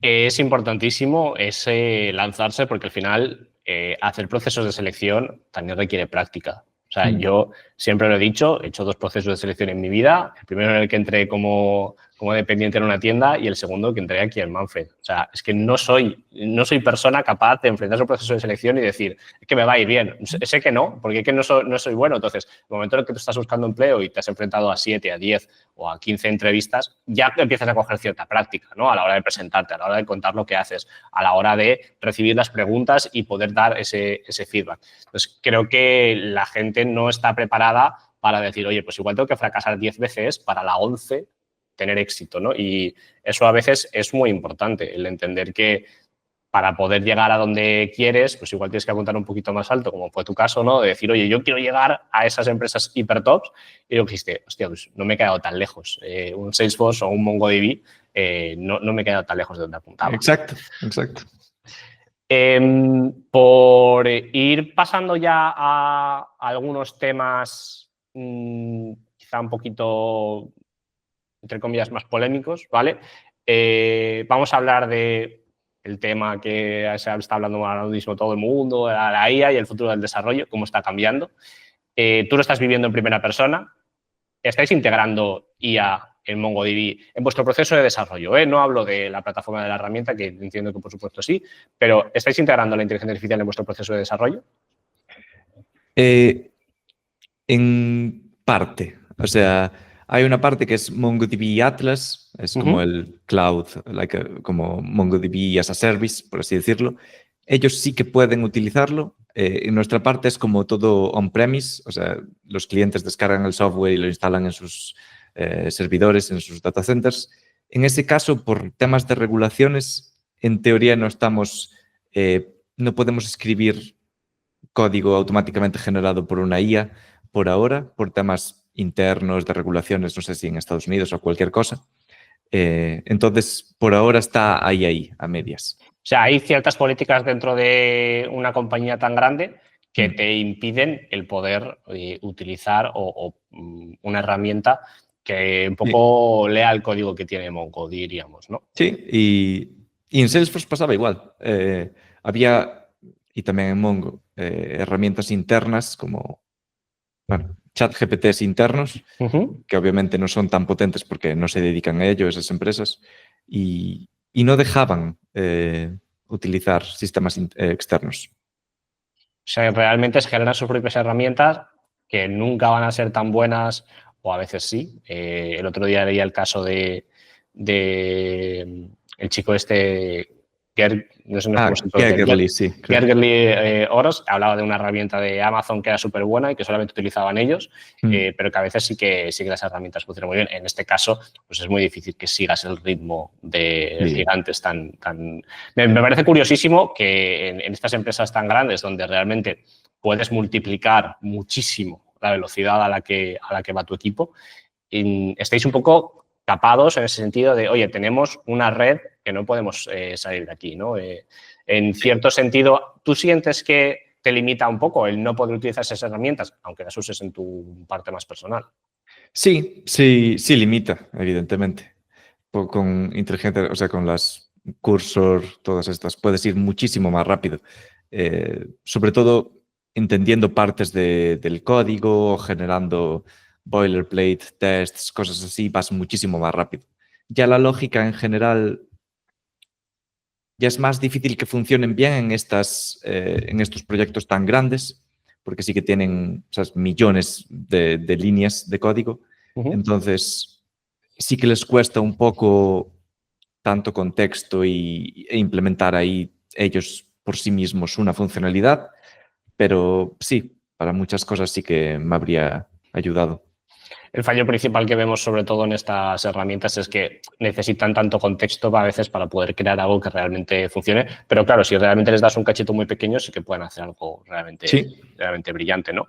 Es importantísimo ese lanzarse porque al final hacer procesos de selección también requiere práctica. O sea, yo siempre lo he dicho, he hecho 2 procesos de selección en mi vida. El primero en el que entré como dependiente en una tienda y el segundo que entré aquí en Manfred. O sea, es que no soy persona capaz de enfrentarse a un proceso de selección y decir, es que me va a ir bien. Sé que no, porque es que no soy bueno. Entonces, el momento en el que tú estás buscando empleo y te has enfrentado a 7, a 10 o a 15 entrevistas, ya empiezas a coger cierta práctica, ¿no? A la hora de presentarte, a la hora de contar lo que haces, a la hora de recibir las preguntas y poder dar ese feedback. Entonces, creo que la gente no está preparada para decir, oye, pues igual tengo que fracasar 10 veces para la 11 tener éxito, ¿no? Y eso a veces es muy importante, el entender que para poder llegar a donde quieres, pues igual tienes que apuntar un poquito más alto, como fue tu caso, ¿no? De decir, oye, yo quiero llegar a esas empresas hipertops y luego dijiste, hostia, pues no me he quedado tan lejos. Un Salesforce o un MongoDB no me he quedado tan lejos de donde apuntaba. Exacto, exacto. Por ir pasando ya a algunos temas quizá un poquito, entre comillas, más polémicos, ¿vale? Vamos a hablar de el tema que se está hablando ahora mismo todo el mundo, la IA y el futuro del desarrollo, cómo está cambiando. Tú lo estás viviendo en primera persona. ¿Estáis integrando IA en MongoDB en vuestro proceso de desarrollo? No hablo de la plataforma de la herramienta, que entiendo que por supuesto sí, pero ¿estáis integrando la inteligencia artificial en vuestro proceso de desarrollo? En parte, o sea, hay una parte que es MongoDB Atlas, es como el cloud, como MongoDB as a service, por así decirlo. Ellos sí que pueden utilizarlo. En nuestra parte es como todo on-premise, o sea, los clientes descargan el software y lo instalan en sus servidores, en sus data centers. En ese caso, por temas de regulaciones, en teoría no podemos escribir código automáticamente generado por una IA por ahora, por temas internos de regulaciones, no sé si en Estados Unidos o cualquier cosa. Entonces, por ahora está ahí, a medias. O sea, hay ciertas políticas dentro de una compañía tan grande que te impiden el poder utilizar una herramienta que un poco lea el código que tiene Mongo, diríamos, ¿no? Sí, y en Salesforce pasaba igual. Había, y también en Mongo, herramientas internas como chat GPTs internos, que obviamente no son tan potentes porque no se dedican a ello esas empresas, y no dejaban utilizar sistemas externos. O sea, realmente se generan sus propias herramientas que nunca van a ser tan buenas, o a veces sí. El otro día leía el caso de el chico este No sé cómo se pronuncia. Gaggerly, sí. Gaggerly Oros hablaba de una herramienta de Amazon que era súper buena y que solamente utilizaban ellos, pero que a veces sí que las herramientas funcionan muy bien. En este caso, pues es muy difícil que sigas el ritmo de gigantes tan... Me parece curiosísimo que en estas empresas tan grandes donde realmente puedes multiplicar muchísimo la velocidad a la que va tu equipo, estéis un poco tapados en ese sentido de, oye, tenemos una red que no podemos salir de aquí, ¿no? En cierto sentido, ¿tú sientes que te limita un poco el no poder utilizar esas herramientas, aunque las uses en tu parte más personal? Sí, limita, evidentemente. Con inteligencia, o sea, con las cursor, todas estas, puedes ir muchísimo más rápido. Sobre todo entendiendo partes del código, generando boilerplate, tests, cosas así, vas muchísimo más rápido. Ya la lógica en general ya es más difícil que funcionen bien en estos proyectos tan grandes, porque sí que tienen, o sea, millones de líneas de código. Entonces, sí que les cuesta un poco tanto contexto e implementar ahí ellos por sí mismos una funcionalidad, pero sí, para muchas cosas sí que me habría ayudado. El fallo principal que vemos sobre todo en estas herramientas es que necesitan tanto contexto a veces para poder crear algo que realmente funcione, pero claro, si realmente les das un cachito muy pequeño sí que pueden hacer algo realmente brillante, ¿no?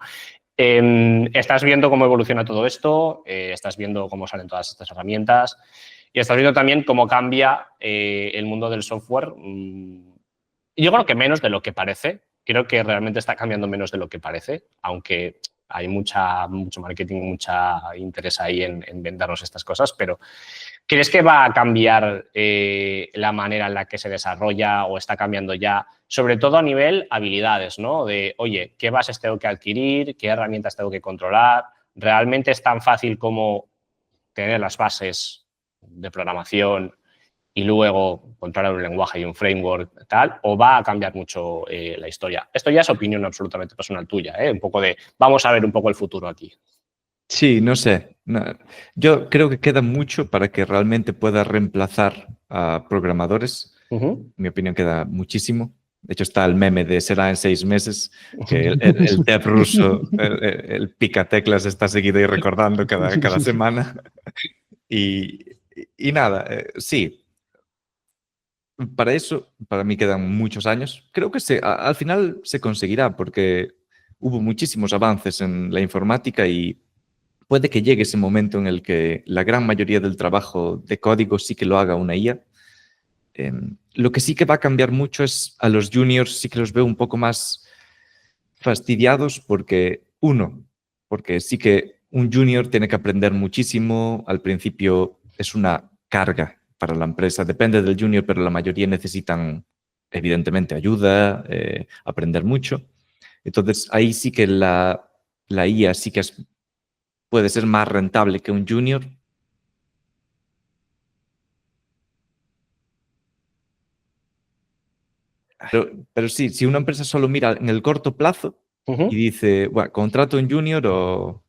Estás viendo cómo evoluciona todo esto, estás viendo cómo salen todas estas herramientas y estás viendo también cómo cambia el mundo del software. Yo creo que menos de lo que parece. Creo que realmente está cambiando menos de lo que parece, aunque hay mucho marketing, mucha interés ahí en vendernos estas cosas, pero ¿crees que va a cambiar la manera en la que se desarrolla o está cambiando ya, sobre todo a nivel habilidades, ¿no? De, oye, ¿qué bases tengo que adquirir? ¿Qué herramientas tengo que controlar? ¿Realmente es tan fácil como tener las bases de programación y luego controlar un lenguaje y un framework tal, o va a cambiar mucho la historia? Esto ya es opinión absolutamente personal tuya, un poco de, vamos a ver un poco el futuro aquí. Sí, no sé. Yo creo que queda mucho para que realmente pueda reemplazar a programadores. En mi opinión, queda muchísimo. De hecho, está el meme de será en 6 meses, que el dev ruso, el picateclas está seguido y recordando cada semana. Y nada, sí. Para eso, para mí quedan muchos años. Creo que al final se conseguirá porque hubo muchísimos avances en la informática y puede que llegue ese momento en el que la gran mayoría del trabajo de código sí que lo haga una IA. Lo que sí que va a cambiar mucho es a los juniors, sí que los veo un poco más fastidiados porque sí que un junior tiene que aprender muchísimo. Al principio es una carga para la empresa. Depende del junior, pero la mayoría necesitan, evidentemente, ayuda, aprender mucho. Entonces, ahí sí que la IA sí que puede ser más rentable que un junior. Pero sí, si una empresa solo mira en el corto plazo y dice, bueno, contrato un junior o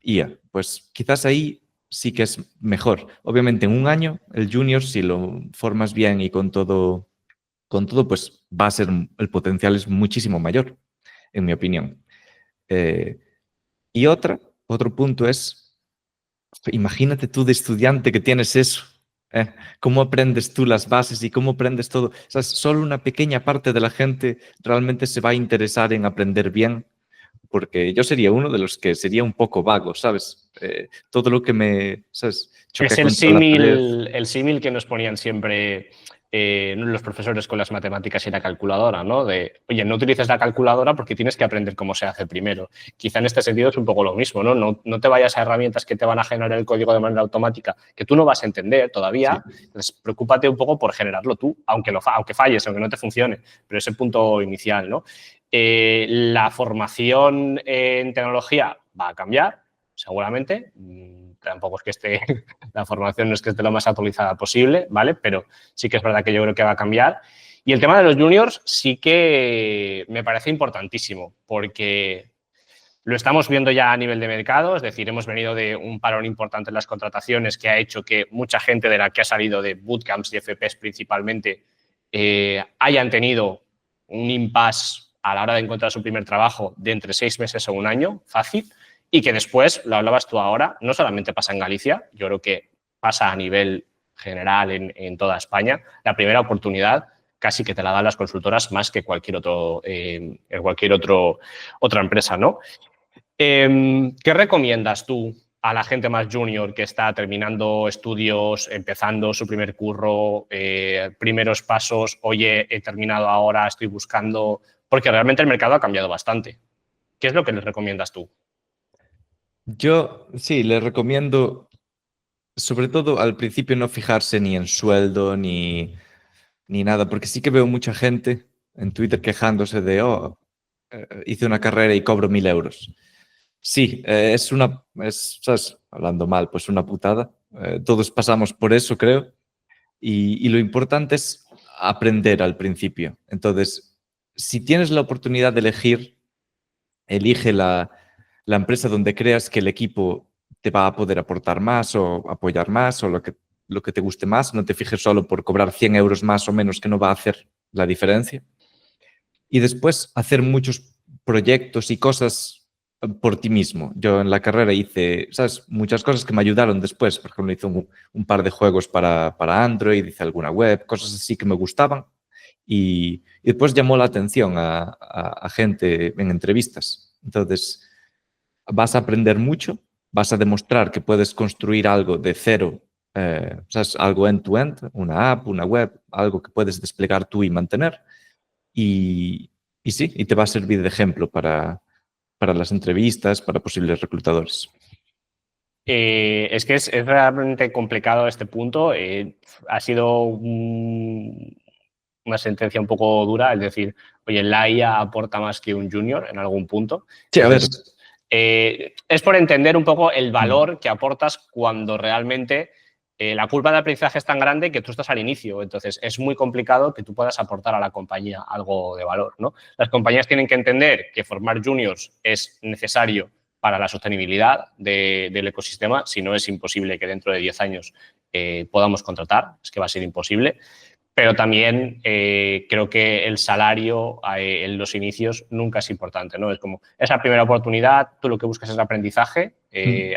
IA, pues quizás ahí sí que es mejor. Obviamente en un año el junior, si lo formas bien y con todo, pues va a ser, el potencial es muchísimo mayor, en mi opinión. Y otro punto es, imagínate tú de estudiante que tienes eso. ¿Cómo aprendes tú las bases y cómo aprendes todo? O sea, solo una pequeña parte de la gente realmente se va a interesar en aprender bien, porque yo sería uno de los que sería un poco vago, ¿sabes? Todo lo que ¿sabes? Choca Es el contra la pared. símil que nos ponían siempre los profesores con las matemáticas y la calculadora, ¿no? De, oye, no utilices la calculadora porque tienes que aprender cómo se hace primero. Quizá en este sentido es un poco lo mismo, ¿no? No te vayas a herramientas que te van a generar el código de manera automática que tú no vas a entender todavía. Sí. Entonces, preocúpate un poco por generarlo tú, aunque falles, aunque no te funcione, pero ese punto inicial, ¿no? La formación en tecnología va a cambiar, seguramente. Tampoco es que la formación no es que esté lo más actualizada posible, ¿vale? Pero sí que es verdad que yo creo que va a cambiar. Y el tema de los juniors sí que me parece importantísimo, porque lo estamos viendo ya a nivel de mercado, es decir, hemos venido de un parón importante en las contrataciones que ha hecho que mucha gente de la que ha salido de bootcamps y FPs principalmente hayan tenido un impasse a la hora de encontrar su primer trabajo de entre 6 meses o un año, fácil, y que después, lo hablabas tú ahora, no solamente pasa en Galicia, yo creo que pasa a nivel general en toda España, la primera oportunidad casi que te la dan las consultoras más que otra empresa, ¿no? ¿Qué recomiendas tú a la gente más junior que está terminando estudios, empezando su primer curro, primeros pasos, oye, he terminado ahora, estoy buscando? Porque realmente el mercado ha cambiado bastante. ¿Qué es lo que les recomiendas tú? Yo sí, les recomiendo, sobre todo al principio, no fijarse ni en sueldo ni nada, porque sí que veo mucha gente en Twitter quejándose de, oh, hice una carrera y cobro 1.000 euros. Sí, ¿sabes? Hablando mal, pues una putada. Todos pasamos por eso, creo. Y lo importante es aprender al principio. Entonces, si tienes la oportunidad de elegir, elige la empresa donde creas que el equipo te va a poder aportar más o apoyar más o lo que te guste más. No te fijes solo por cobrar 100 euros más o menos, que no va a hacer la diferencia. Y después hacer muchos proyectos y cosas por ti mismo. Yo en la carrera hice, ¿sabes? Muchas cosas que me ayudaron después. Por ejemplo, hice un par de juegos para Android, hice alguna web, cosas así que me gustaban. Y después llamó la atención a gente en entrevistas. Entonces, vas a aprender mucho, vas a demostrar que puedes construir algo de cero, ¿sabes? Algo end-to-end, una app, una web, algo que puedes desplegar tú y mantener. Y sí, y te va a servir de ejemplo para las entrevistas, para posibles reclutadores. Es que es realmente complicado este punto. Ha sido una sentencia un poco dura, es decir, oye, la IA aporta más que un junior en algún punto. Sí, a ver. Entonces, es por entender un poco el valor que aportas cuando realmente la curva de aprendizaje es tan grande que tú estás al inicio. Entonces, es muy complicado que tú puedas aportar a la compañía algo de valor, ¿no? Las compañías tienen que entender que formar juniors es necesario para la sostenibilidad del ecosistema, si no es imposible que dentro de 10 años podamos contratar, es que va a ser imposible. Pero también creo que el salario en los inicios nunca es importante, ¿no? Es como esa primera oportunidad, tú lo que buscas es aprendizaje.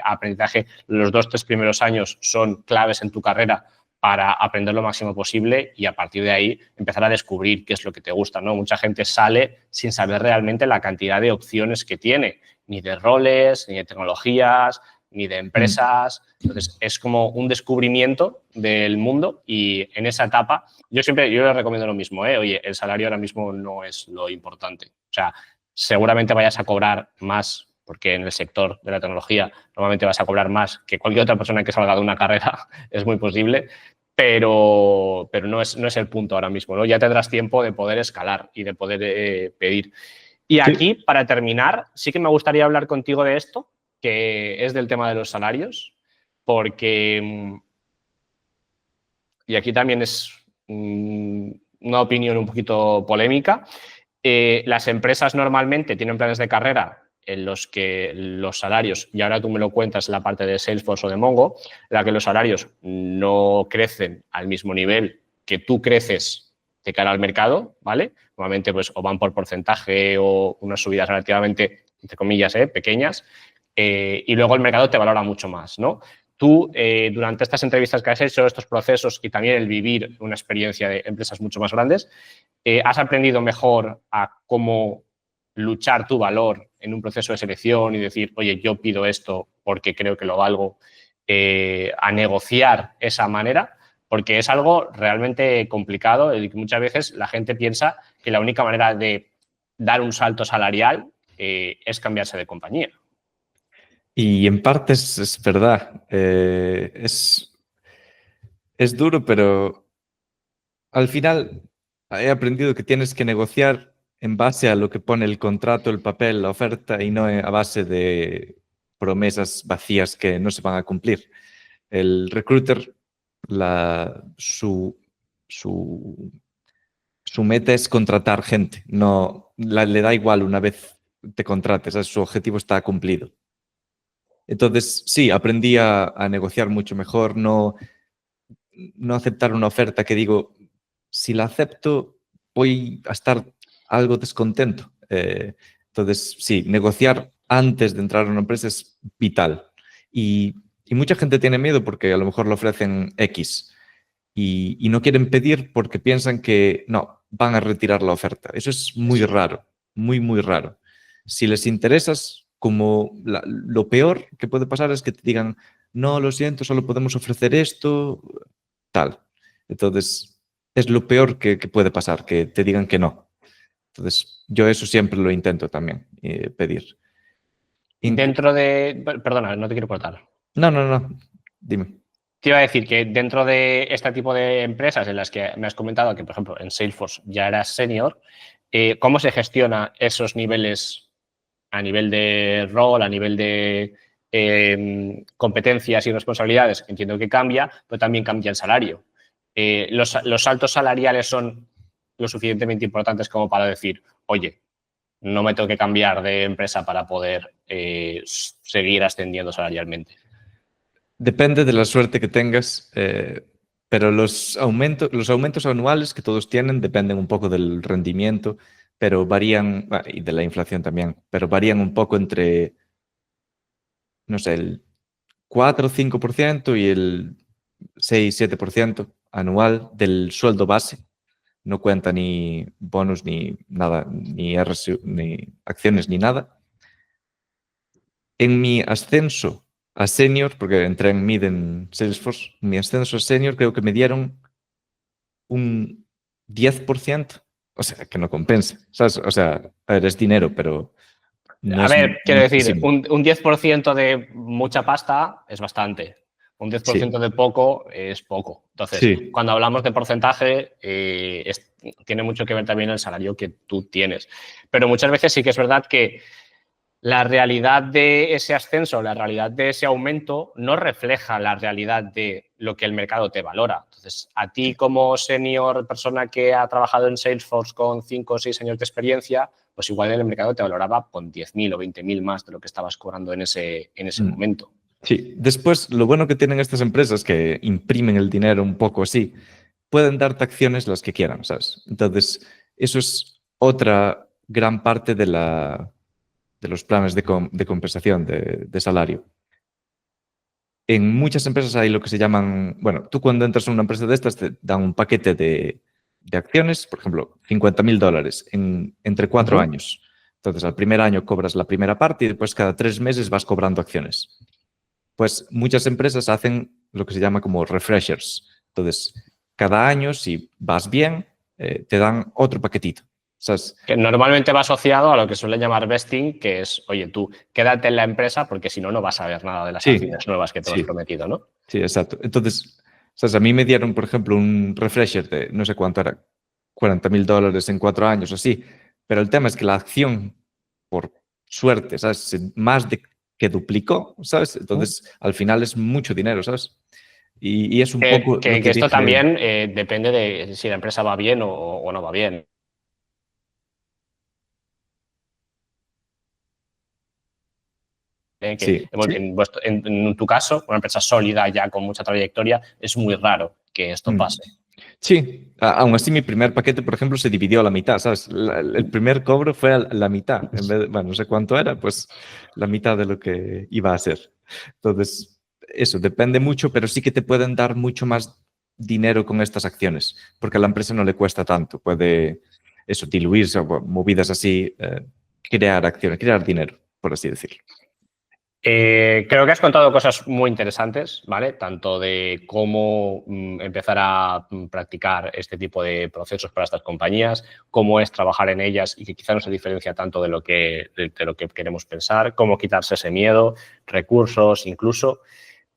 Aprendizaje, los 2-3 primeros años son claves en tu carrera para aprender lo máximo posible y a partir de ahí empezar a descubrir qué es lo que te gusta, ¿no? Mucha gente sale sin saber realmente la cantidad de opciones que tiene, ni de roles, ni de tecnologías, ni de empresas. Entonces, es como un descubrimiento del mundo y en esa etapa yo les recomiendo lo mismo, ¿eh? Oye, el salario ahora mismo no es lo importante. O sea, seguramente vayas a cobrar más porque en el sector de la tecnología normalmente vas a cobrar más que cualquier otra persona que salga de una carrera, es muy posible, pero no es el punto ahora mismo, ¿no? Ya tendrás tiempo de poder escalar y de poder pedir. Y aquí, para terminar, sí que me gustaría hablar contigo de esto, que es del tema de los salarios, porque, y aquí también es una opinión un poquito polémica, las empresas normalmente tienen planes de carrera en los que los salarios, y ahora tú me lo cuentas en la parte de Salesforce o de Mongo, en la que los salarios no crecen al mismo nivel que tú creces de cara al mercado, ¿vale? Normalmente pues o van por porcentaje o unas subidas relativamente, entre comillas, pequeñas, y luego el mercado te valora mucho más, ¿no? Tú, durante estas entrevistas que has hecho, estos procesos y también el vivir una experiencia de empresas mucho más grandes, has aprendido mejor a cómo luchar tu valor en un proceso de selección y decir, oye, yo pido esto porque creo que lo valgo, a negociar esa manera, porque es algo realmente complicado y que muchas veces la gente piensa que la única manera de dar un salto salarial es cambiarse de compañía. Y en parte es verdad. Es duro, pero al final he aprendido que tienes que negociar en base a lo que pone el contrato, el papel, la oferta y no a base de promesas vacías que no se van a cumplir. El recruiter, su, su, su meta es contratar gente, no le da igual una vez te contrates, su objetivo está cumplido. Entonces, sí, aprendí a negociar mucho mejor, no aceptar una oferta que digo, si la acepto, voy a estar algo descontento. Entonces, sí, negociar antes de entrar a una empresa es vital. Y mucha gente tiene miedo porque a lo mejor le ofrecen X y no quieren pedir porque piensan que no, van a retirar la oferta. Eso es muy raro, muy, muy raro. Si les interesas, como lo peor que puede pasar es que te digan, no, lo siento, solo podemos ofrecer esto, tal. Entonces, es lo peor que puede pasar, que te digan que no. Entonces, yo eso siempre lo intento también, pedir. Dentro de... Perdona, no te quiero cortar. No, no, no, dime. Te iba a decir que dentro de este tipo de empresas en las que me has comentado que, por ejemplo, en Salesforce ya eras senior, ¿cómo se gestiona esos niveles a nivel de rol, a nivel de competencias y responsabilidades? Entiendo que cambia, pero también cambia el salario. ¿Los saltos salariales son lo suficientemente importantes como para decir, oye, no me tengo que cambiar de empresa para poder seguir ascendiendo salarialmente? Depende de la suerte que tengas, pero los aumentos anuales que todos tienen dependen un poco del rendimiento, pero varían, y de la inflación también, pero varían un poco entre, no sé, el 4 o 5% y el 6-7% anual del sueldo base. No cuenta ni bonus ni nada, ni RSU, ni acciones ni nada. En mi ascenso a senior, porque entré en mid en Salesforce, mi ascenso a senior creo que me dieron un 10%, o sea, que no compensa, ¿sabes? O sea, a ver, es dinero, pero no A es ver, quiero decir, muchísimo. un 10% de mucha pasta es bastante. Un 10% Sí, de poco es poco. Entonces, sí. cuando hablamos de porcentaje, tiene mucho que ver también el salario que tú tienes. Pero muchas veces sí que es verdad que la realidad de ese ascenso, la realidad de ese aumento no refleja la realidad de lo que el mercado te valora. Entonces, a ti como senior, persona que ha trabajado en Salesforce con 5 o 6 años de experiencia, pues igual el mercado te valoraba con 10.000 o 20.000 más de lo que estabas cobrando en ese Mm. momento. Sí, después lo bueno que tienen estas empresas que imprimen el dinero un poco así, pueden darte acciones las que quieran, ¿sabes? Entonces, eso es otra gran parte de los planes de compensación de salario. En muchas empresas hay lo que se llaman, bueno, tú cuando entras en una empresa de estas te dan un paquete de acciones, por ejemplo, $50.000 entre 4 años. Entonces, al primer año cobras la primera parte y después cada 3 meses vas cobrando acciones. Pues muchas empresas hacen lo que se llama como refreshers. Entonces, cada año, si vas bien, te dan otro paquetito. ¿Sabes? Que normalmente va asociado a lo que suelen llamar vesting, que es, oye, tú quédate en la empresa porque si no, no vas a ver nada de las Sí, acciones nuevas que te has sí, prometido, ¿no? sí, exacto. Entonces, ¿sabes? A mí me dieron, por ejemplo, un refresher de no sé cuánto era, $40.000 en 4 años o así. Pero el tema es que la acción, por suerte, ¿sabes? Más de que duplicó, ¿sabes? Entonces, al final es mucho dinero, ¿sabes? Y es un poco lo Que que esto dije. también depende de si la empresa va bien o no va bien. Que Sí, sí. en tu caso, una empresa sólida ya con mucha trayectoria, es muy raro que esto Mm. pase. Sí, aún así mi primer paquete, por ejemplo, se dividió a la mitad, ¿sabes? El primer cobro fue a la mitad, en vez de, bueno, no sé cuánto era, pues la mitad de lo que iba a ser. Entonces, eso depende mucho, pero sí que te pueden dar mucho más dinero con estas acciones, porque a la empresa no le cuesta tanto, puede eso, diluirse o movidas así, crear acciones, crear dinero, por así decirlo. Creo que has contado cosas muy interesantes, ¿vale? Tanto de cómo empezar a practicar este tipo de procesos para estas compañías, cómo es trabajar en ellas y que quizá no se diferencia tanto de lo que queremos pensar, cómo quitarse ese miedo, recursos incluso.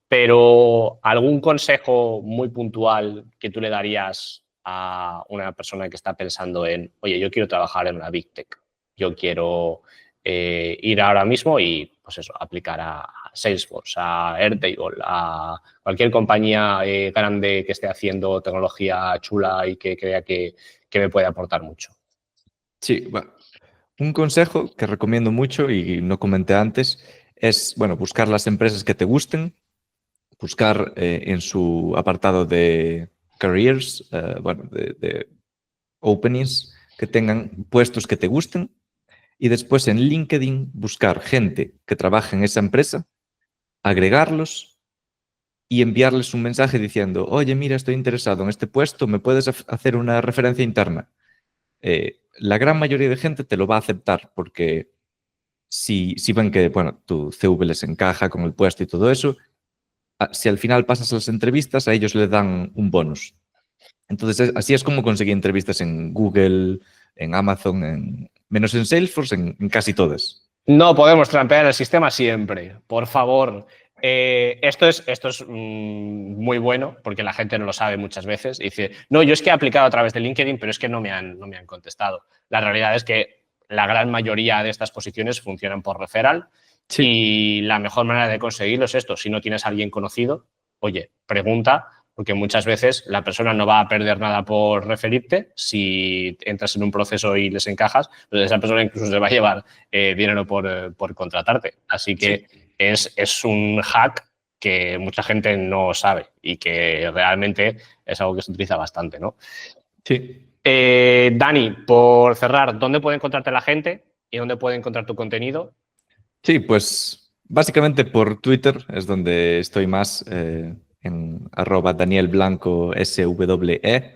Pero algún consejo muy puntual que tú le darías a una persona que está pensando en, oye, yo quiero trabajar en una Big Tech, yo quiero ir ahora mismo y, pues eso, aplicar a Salesforce, a Airtable, a cualquier compañía grande que esté haciendo tecnología chula y que crea que me puede aportar mucho. Sí, bueno, un consejo que recomiendo mucho y no comenté antes es, bueno, buscar las empresas que te gusten, buscar en su apartado de careers, bueno, de openings que tengan puestos que te gusten y después en LinkedIn buscar gente que trabaje en esa empresa, agregarlos y enviarles un mensaje diciendo, oye, mira, estoy interesado en este puesto, ¿me puedes hacer una referencia interna? La gran mayoría de gente te lo va a aceptar porque si ven que, bueno, tu CV les encaja con el puesto y todo eso, si al final pasas las entrevistas, a ellos le dan un bonus. Entonces, así es como conseguí entrevistas en Google, en Amazon, menos en Salesforce, en casi todas. No podemos trampear el sistema siempre, por favor. Esto es muy bueno porque la gente no lo sabe muchas veces. Y dice, no, yo es que he aplicado a través de LinkedIn, pero es que no me han contestado. La realidad es que la gran mayoría de estas posiciones funcionan por referral. Sí. Y la mejor manera de conseguirlo es esto. Si no tienes a alguien conocido, oye, pregunta, porque muchas veces la persona no va a perder nada por referirte. Si entras en un proceso y les encajas, pues esa persona incluso se va a llevar dinero por contratarte. Así que sí, es un hack que mucha gente no sabe y que realmente es algo que se utiliza bastante, ¿no? Sí. Dani, por cerrar, ¿dónde puede encontrarte la gente y dónde puede encontrar tu contenido? Sí, pues básicamente por Twitter es donde estoy más, en @DanielBlancoSWE.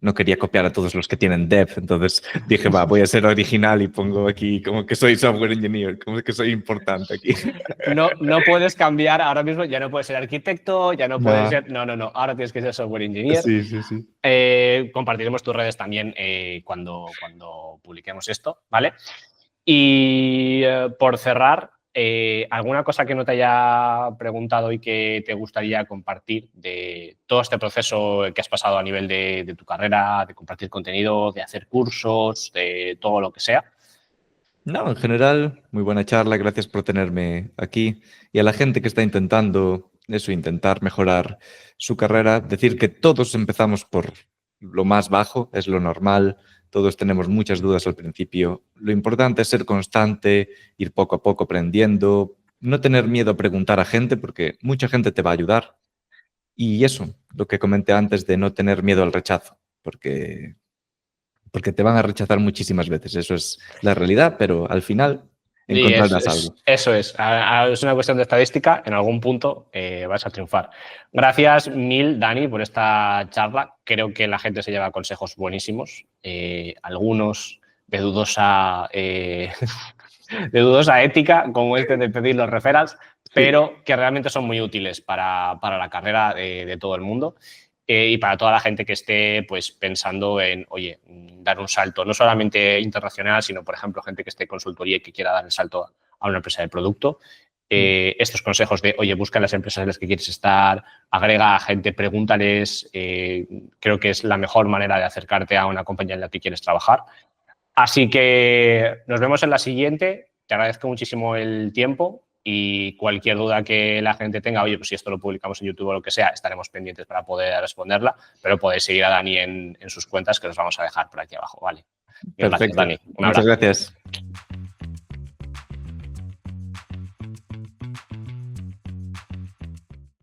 No quería copiar a todos los que tienen dev, entonces dije, va, voy a ser original y pongo aquí como que soy software engineer, como que soy importante aquí. No puedes cambiar ahora mismo, ya no puedes ser arquitecto, ya no puedes ser... No, ahora tienes que ser software engineer. Sí. Compartiremos tus redes también cuando publiquemos esto, ¿vale? Y por cerrar, ¿alguna cosa que no te haya preguntado y que te gustaría compartir de todo este proceso que has pasado a nivel de tu carrera, de compartir contenido, de hacer cursos, de todo lo que sea? No, en general, muy buena charla, gracias por tenerme aquí. Y a la gente que está intentando eso, intentar mejorar su carrera, decir que todos empezamos por lo más bajo, es lo normal, todos tenemos muchas dudas al principio. Lo importante es ser constante, ir poco a poco aprendiendo, no tener miedo a preguntar a gente porque mucha gente te va a ayudar. Y eso, lo que comenté antes de no tener miedo al rechazo, porque te van a rechazar muchísimas veces. Eso es la realidad, pero al final encontrarás algo. Eso es. Es una cuestión de estadística. En algún punto vas a triunfar. Gracias mil, Dani, por esta charla. Creo que la gente se lleva consejos buenísimos. Algunos de dudosa, de dudosa ética, como este de pedir los referrals, pero que realmente son muy útiles para la carrera de todo el mundo. Y para toda la gente que esté pues, pensando en, oye, dar un salto, no solamente internacional, sino, por ejemplo, gente que esté en consultoría y que quiera dar el salto a una empresa de producto. Estos consejos de, oye, busca las empresas en las que quieres estar, agrega a gente, pregúntales, creo que es la mejor manera de acercarte a una compañía en la que quieres trabajar. Así que nos vemos en la siguiente. Te agradezco muchísimo el tiempo. Y cualquier duda que la gente tenga, oye, pues si esto lo publicamos en YouTube o lo que sea, estaremos pendientes para poder responderla, pero podéis seguir a Dani en sus cuentas que los vamos a dejar por aquí abajo, ¿vale? Bien, Perfecto. gracias, Dani. Muchas gracias.